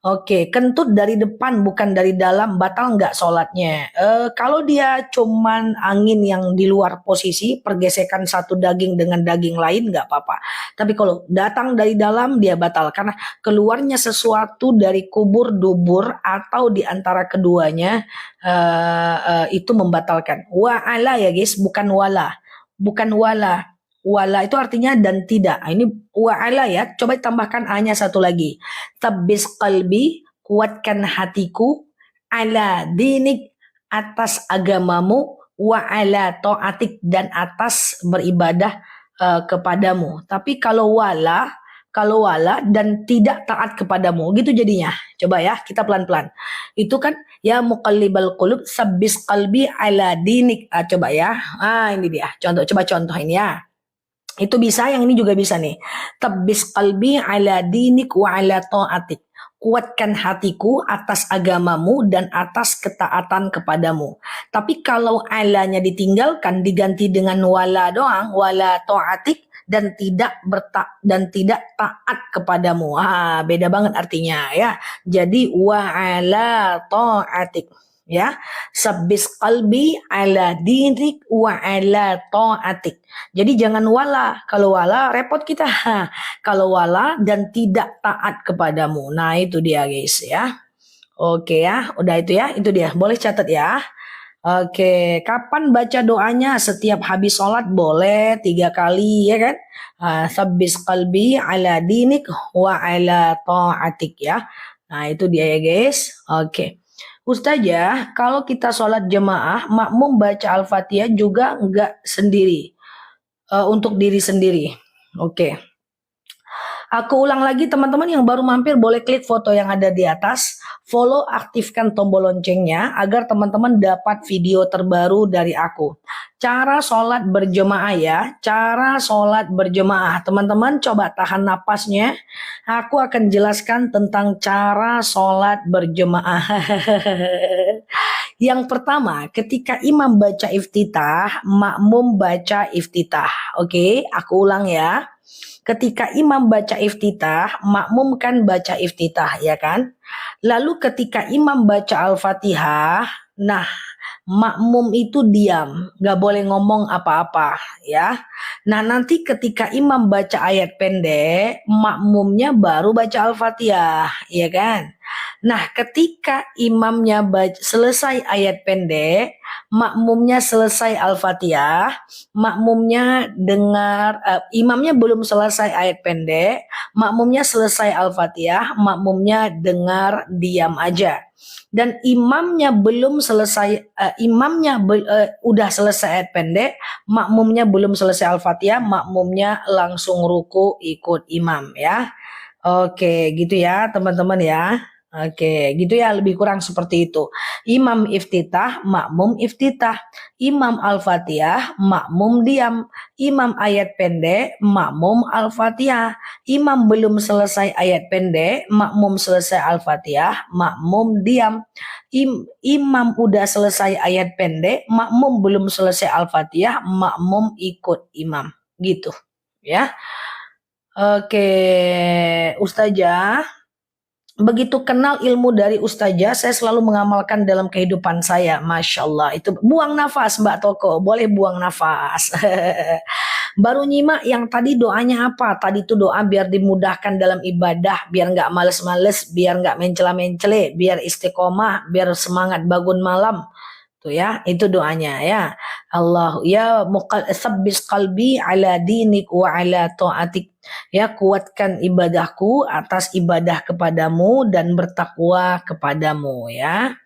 Oke, kentut dari depan bukan dari dalam, batal nggak sholatnya? Kalau dia cuman angin yang di luar posisi, pergesekan satu daging dengan daging lain nggak apa-apa. Tapi kalau datang dari dalam dia batal karena keluarnya sesuatu dari kubur, dubur atau di antara keduanya itu membatalkan. Wa'ala ya guys, bukan wala, bukan wala. Wala itu artinya dan tidak. Ini wa'ala ya. Coba tambahkan A-nya satu lagi. Tabbis qalbi, kuatkan hatiku, ala dinik, atas agamamu, wa ala ta'atik, dan atas beribadah kepadamu. Tapi kalau wala dan tidak taat kepadamu, gitu jadinya. Coba ya, kita pelan-pelan. Itu kan ya muqallibal qulub, sabbis qalbi ala dinik. Coba ya. Ini dia. Coba contoh ini ya. Itu bisa, yang ini juga bisa nih. Tabbis qalbi ala dinik wa ala ta'atik. Kuatkan hatiku atas agamamu dan atas ketaatan kepadamu. Tapi kalau alanya ditinggalkan diganti dengan wala doang, wala ta'atik, dan tidak taat kepadamu. Beda banget artinya ya. Jadi wa ala ta'atik. Ya, sabbis qalbi ala dinik wa ala ta'atik. Jadi jangan wala. Kalau wala repot kita. Kalau wala dan tidak taat kepadamu. Nah, itu dia guys ya. Oke ya, udah itu ya. Itu dia. Boleh catat ya. Oke, kapan baca doanya? Setiap habis sholat boleh 3 kali ya kan? Sabbis qalbi ala dinik wa ala ta'atik ya. Nah, itu dia ya guys. Oke. Ustazah, kalau kita sholat jemaah, makmum baca Al-Fatihah juga enggak sendiri, untuk diri sendiri. Oke. Aku ulang lagi teman-teman yang baru mampir boleh klik foto yang ada di atas, follow, aktifkan tombol loncengnya agar teman-teman dapat video terbaru dari aku. Cara sholat berjemaah ya, cara sholat berjemaah. Teman-teman coba tahan napasnya, aku akan jelaskan tentang cara sholat berjemaah. Yang pertama, ketika imam baca iftitah, makmum baca iftitah. Oke, aku ulang ya. Ketika imam baca iftitah, makmum kan baca iftitah, ya kan? Lalu ketika imam baca Al-Fatihah, nah makmum itu diam, nggak boleh ngomong apa-apa, ya. Nah, nanti ketika imam baca ayat pendek, makmumnya baru baca Al-Fatihah, ya kan? Nah, ketika imamnya selesai ayat pendek, makmumnya selesai Al-Fatihah, makmumnya dengar, imamnya belum selesai ayat pendek, makmumnya selesai Al-Fatihah, makmumnya dengar diam aja. Dan imamnya belum selesai, udah selesai ayat pendek, makmumnya belum selesai Al-Fatihah, makmumnya langsung ruku ikut imam, ya. Oke, gitu ya teman-teman ya. Oke, gitu ya, lebih kurang seperti itu. Imam iftitah, makmum iftitah. Imam Al-Fatihah, makmum diam. Imam ayat pendek, makmum Al-Fatihah. Imam belum selesai ayat pendek, makmum selesai Al-Fatihah, makmum diam. Imam udah selesai ayat pendek, makmum belum selesai Al-Fatihah, makmum ikut imam. Gitu, ya. Oke, Ustazah, begitu kenal ilmu dari Ustazah, saya selalu mengamalkan dalam kehidupan saya. Masya Allah, itu buang nafas Mbak Toko, boleh buang nafas. Baru nyimak yang tadi doanya apa? Tadi itu doa biar dimudahkan dalam ibadah, biar nggak males-males, biar nggak mencela-mencele, biar istiqomah, biar semangat bangun malam. Tuh ya, itu doanya ya. Allah ya sabbis qalbi ala dinik wa ala ta'atik. Ya, kuatkan ibadahku atas ibadah kepadamu dan bertakwa kepadamu, ya.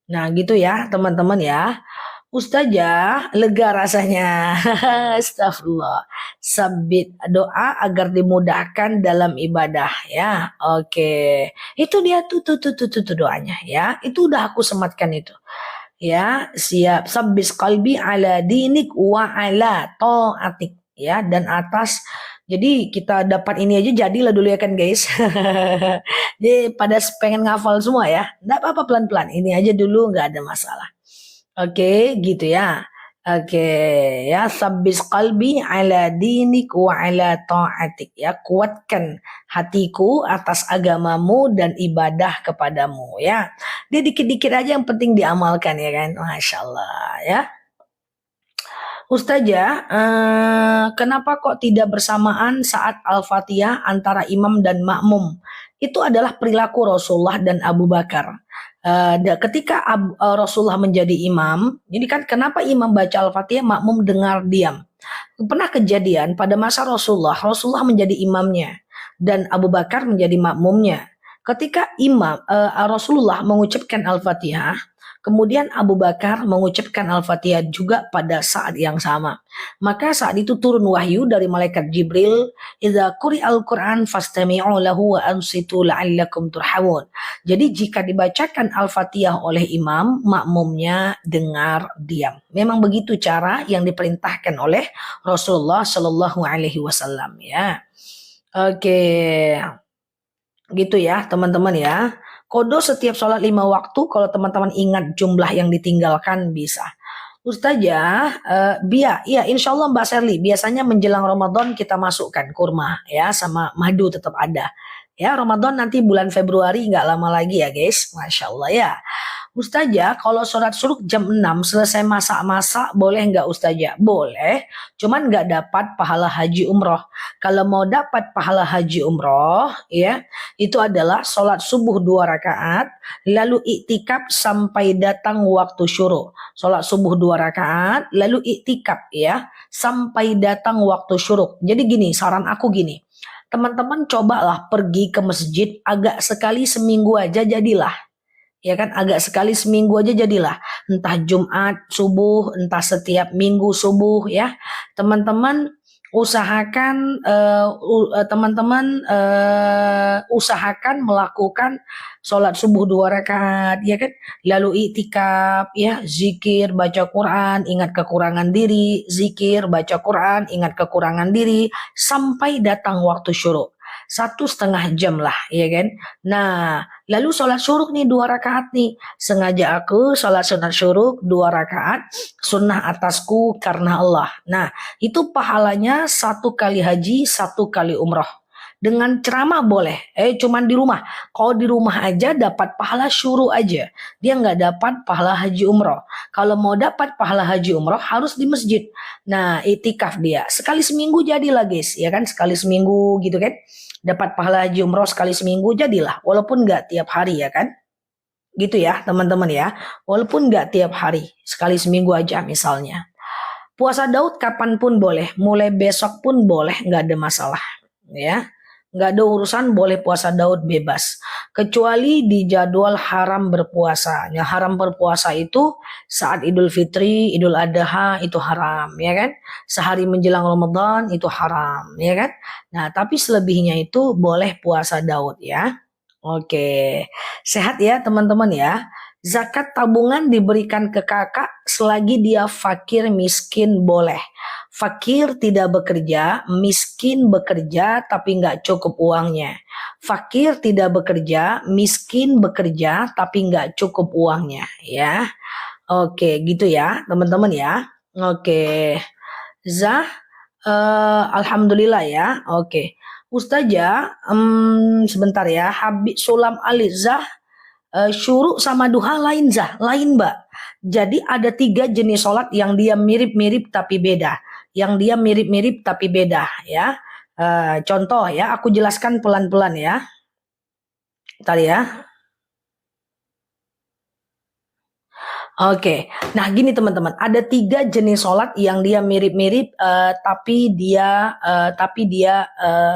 Nah, gitu ya, teman-teman ya. Ustazah lega rasanya. Astagfirullah. Sabit doa agar dimudahkan dalam ibadah, ya. Oke. Itu dia tuh doanya, ya. Itu udah aku sematkan itu. Ya, siap. Sabbis qalbi ala dinik wa ala ta'atik, ya, dan atas. Jadi kita dapat ini aja jadilah dulu ya kan guys. Jadi pada pengen ngafal semua ya. Enggak apa-apa, pelan-pelan. Ini aja dulu, nggak ada masalah. Oke, gitu ya. Oke, ya, sabbis qalbi ala dinik wa ala ta'atik, ya, kuatkan hatiku atas agamamu dan ibadah kepadamu, ya. Dia dikit-dikit aja yang penting diamalkan, ya kan. Masya Allah, ya. Ustazah, kenapa kok tidak bersamaan saat Al-Fatihah antara imam dan makmum? Itu adalah perilaku Rasulullah dan Abu Bakar. Ketika Rasulullah menjadi imam, jadi kan kenapa imam baca Al-Fatihah, makmum dengar diam. Pernah kejadian pada masa Rasulullah menjadi imamnya dan Abu Bakar menjadi makmumnya. Ketika Rasulullah mengucapkan Al-Fatihah, kemudian Abu Bakar mengucapkan Al-Fatihah juga pada saat yang sama. Maka saat itu turun wahyu dari malaikat Jibril, "Idza quri'al Qur'an fastami'u lahu wa ansitu la'allakum turhamun." Jadi jika dibacakan Al-Fatihah oleh imam, makmumnya dengar diam. Memang begitu cara yang diperintahkan oleh Rasulullah Shallallahu alaihi wasallam, ya. Oke. Gitu ya, teman-teman ya. Kodo setiap sholat 5 waktu, kalau teman-teman ingat jumlah yang ditinggalkan bisa. Ustazah, ya insya Allah Mbak Sherly, biasanya menjelang Ramadan kita masukkan kurma ya, sama madu tetap ada. Ya, Ramadan nanti bulan Februari nggak lama lagi ya guys, Masya Allah ya. Ustazah, kalau sholat suruh jam 6 selesai masak-masak, boleh nggak Ustazah? Boleh, cuman nggak dapat pahala haji umroh. Kalau mau dapat pahala haji umroh, ya, itu adalah sholat subuh 2 rakaat, lalu iktikaf sampai datang waktu syuruk. Sholat subuh 2 rakaat, lalu iktikaf ya, sampai datang waktu syuruk. Jadi gini, saran aku gini, teman-teman cobalah pergi ke masjid agak sekali seminggu aja jadilah. Ya kan, agak sekali seminggu aja jadilah, entah Jumat subuh, entah setiap minggu subuh ya. Teman-teman usahakan usahakan melakukan sholat subuh 2 rakaat ya kan, lalu iktikaf ya, zikir, baca Quran, ingat kekurangan diri, zikir, baca Quran, ingat kekurangan diri sampai datang waktu syuruk. 1,5 jam lah ya kan. Nah, Lalu sholat syuruk nih 2 rakaat nih. Sengaja aku sholat sunat syuruk 2 rakaat, sunnah atasku karena Allah. Nah, itu pahalanya 1 kali haji, 1 kali umroh. Dengan ceramah boleh, cuman di rumah. Kalau di rumah aja dapat pahala syuruk aja. Dia nggak dapat pahala haji umroh. Kalau mau dapat pahala haji umroh harus di masjid. Nah, itikaf dia. Sekali seminggu jadilah guys, ya kan? Sekali seminggu gitu kan. Dapat pahala haji umroh sekali seminggu jadilah. Walaupun nggak tiap hari ya kan. Gitu ya teman-teman ya. Walaupun nggak tiap hari. Sekali seminggu aja misalnya. Puasa Daud kapanpun boleh. Mulai besok pun boleh. Nggak ada masalah. Ya. Nggak ada urusan, boleh puasa Daud bebas. Kecuali di jadwal haram berpuasa. Yang haram berpuasa itu saat Idul Fitri, Idul Adha itu haram, ya kan? Sehari menjelang Ramadan itu haram, ya kan? Nah, tapi selebihnya itu boleh puasa Daud ya. Oke, sehat ya teman-teman ya. Zakat tabungan diberikan ke kakak selagi dia fakir miskin boleh. Fakir tidak bekerja, miskin bekerja tapi nggak cukup uangnya. Fakir tidak bekerja, miskin bekerja tapi nggak cukup uangnya, ya. Oke, gitu ya, teman-teman ya. Oke, Zah, alhamdulillah ya. Oke, Ustazah, sebentar ya. Habib Sulam Ali Zah, syuruk sama duha lain Zah, lain Mbak. Jadi ada 3 jenis sholat yang dia mirip-mirip tapi beda. Yang dia mirip-mirip tapi beda ya. Contoh ya, aku jelaskan pelan-pelan ya. Bentar ya. Oke, nah gini teman-teman, ada 3 jenis sholat yang dia mirip-mirip tapi dia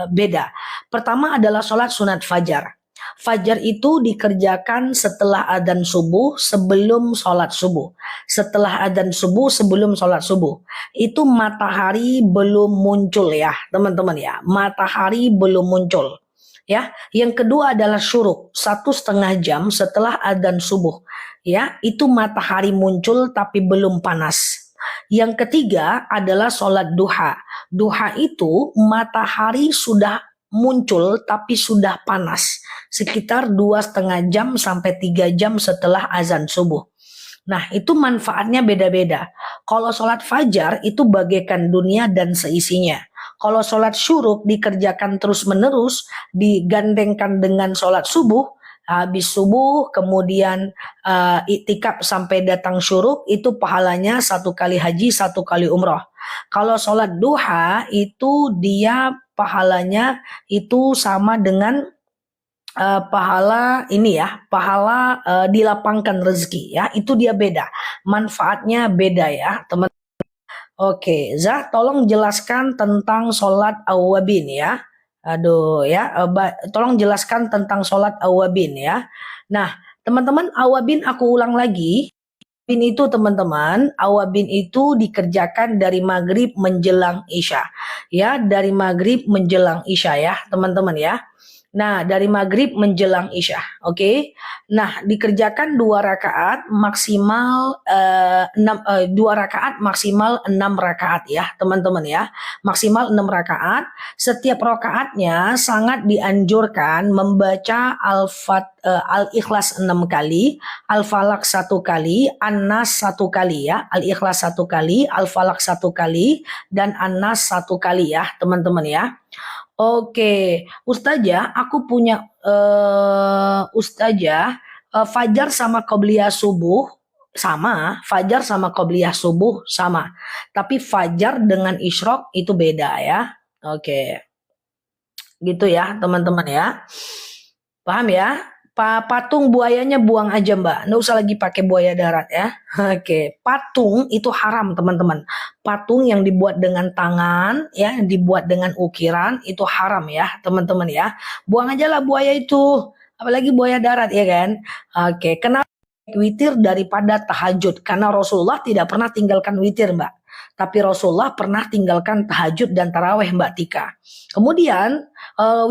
beda. Pertama adalah sholat sunat fajar. Fajar itu dikerjakan setelah adzan subuh sebelum sholat subuh. Setelah adzan subuh sebelum sholat subuh. Itu matahari belum muncul ya teman-teman ya. Matahari belum muncul. Ya, yang kedua adalah syuruk 1,5 jam setelah adzan subuh. Ya, itu matahari muncul tapi belum panas. Yang ketiga adalah sholat duha. Duha itu matahari sudah muncul tapi sudah panas. Sekitar 2,5 jam sampai 3 jam setelah azan subuh. Nah, itu manfaatnya beda-beda. Kalau sholat fajar itu bagaikan dunia dan seisinya. Kalau sholat syuruk dikerjakan terus-menerus, digandengkan dengan sholat subuh, habis subuh kemudian iktikaf sampai datang syuruk, itu pahalanya 1 kali haji, 1 kali umroh. Kalau sholat duha itu dia pahalanya itu sama dengan pahala ini ya, pahala dilapangkan rezeki ya, itu dia beda, manfaatnya beda ya teman. Oke, Zah, tolong jelaskan tentang sholat awabin ya. Aduh ya, tolong jelaskan tentang sholat awabin ya. Nah, teman-teman, awabin aku ulang lagi. Awabin itu teman-teman, awabin itu dikerjakan dari maghrib menjelang isya. Ya, dari maghrib menjelang isya ya, teman-teman ya. Nah, dari maghrib menjelang isya, oke. Nah, dikerjakan 2 rakaat maksimal 2 rakaat maksimal 6 rakaat ya, teman-teman ya. Maksimal 6 rakaat. Setiap rakaatnya sangat dianjurkan membaca Al-Ikhlas 6 kali, Al-Falaq 1 kali, An-Nas 1 kali ya. Al-Ikhlas 1 kali, Al-Falaq 1 kali, dan An-Nas 1 kali ya, teman-teman ya. Oke, Ustazah, aku punya Ustazah, fajar sama qobliyah subuh sama, fajar sama qobliyah subuh sama. Tapi fajar dengan isyraq itu beda ya. Oke. Gitu ya, teman-teman ya. Paham ya? Patung buayanya buang aja Mbak, nggak usah lagi pakai buaya darat ya. Oke, patung itu haram teman-teman. Patung yang dibuat dengan tangan ya, yang dibuat dengan ukiran itu haram ya teman-teman ya. Buang aja lah buaya itu, apalagi buaya darat ya kan. Oke, kenapa witir daripada tahajud? Karena Rasulullah tidak pernah tinggalkan witir Mbak. tapi Rasulullah pernah tinggalkan tahajud dan taraweh Mbak Tika. Kemudian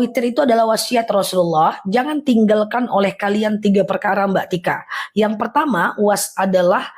witir itu adalah wasiat Rasulullah, jangan tinggalkan oleh kalian 3 perkara Mbak Tika. Yang pertama adalah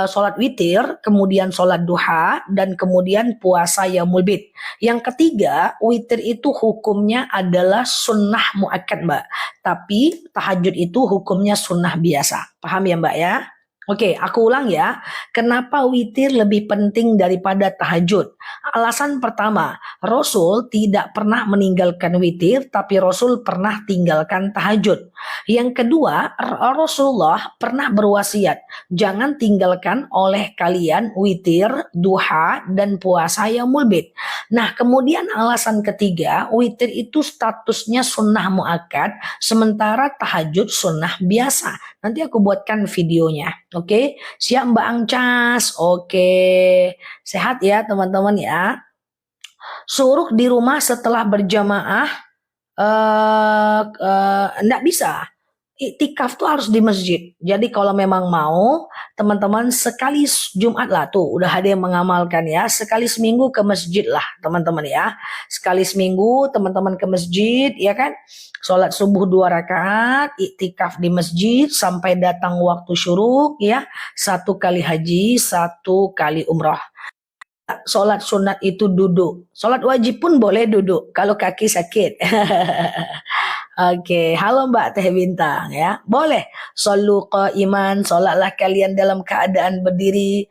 sholat witir, kemudian sholat duha, dan kemudian puasa yaumul bid. Yang ketiga, witir itu hukumnya adalah sunnah muakkad Mbak, tapi tahajud itu hukumnya sunnah biasa. Paham ya Mbak ya? Oke, aku ulang ya. Kenapa witir lebih penting daripada tahajud? Alasan pertama, Rasul tidak pernah meninggalkan witir, tapi Rasul pernah tinggalkan tahajud. Yang kedua, Rasulullah pernah berwasiat, jangan tinggalkan oleh kalian witir, duha, dan puasa yaumul bid. Nah, kemudian alasan ketiga, witir itu statusnya sunnah muakkad, sementara tahajud sunnah biasa. Nanti aku buatkan videonya. Oke, siap Mbak Angcas. Oke, sehat ya teman-teman ya. Suruh di rumah setelah berjamaah enggak bisa. Iktikaf tuh harus di masjid. Jadi kalau memang mau, teman-teman sekali Jumat lah tuh, udah ada yang mengamalkan ya. Sekali seminggu ke masjid lah teman-teman ya. Sekali seminggu teman-teman ke masjid ya kan. Sholat subuh 2 rakaat, iktikaf di masjid sampai datang waktu syuruk ya. 1 kali haji, 1 kali umrah. Sholat sunat itu duduk. Sholat wajib pun boleh duduk kalau kaki sakit. Oke, halo Mbak Teh Bintang ya. Boleh. Shollu qaiman, sholatlah kalian dalam keadaan berdiri.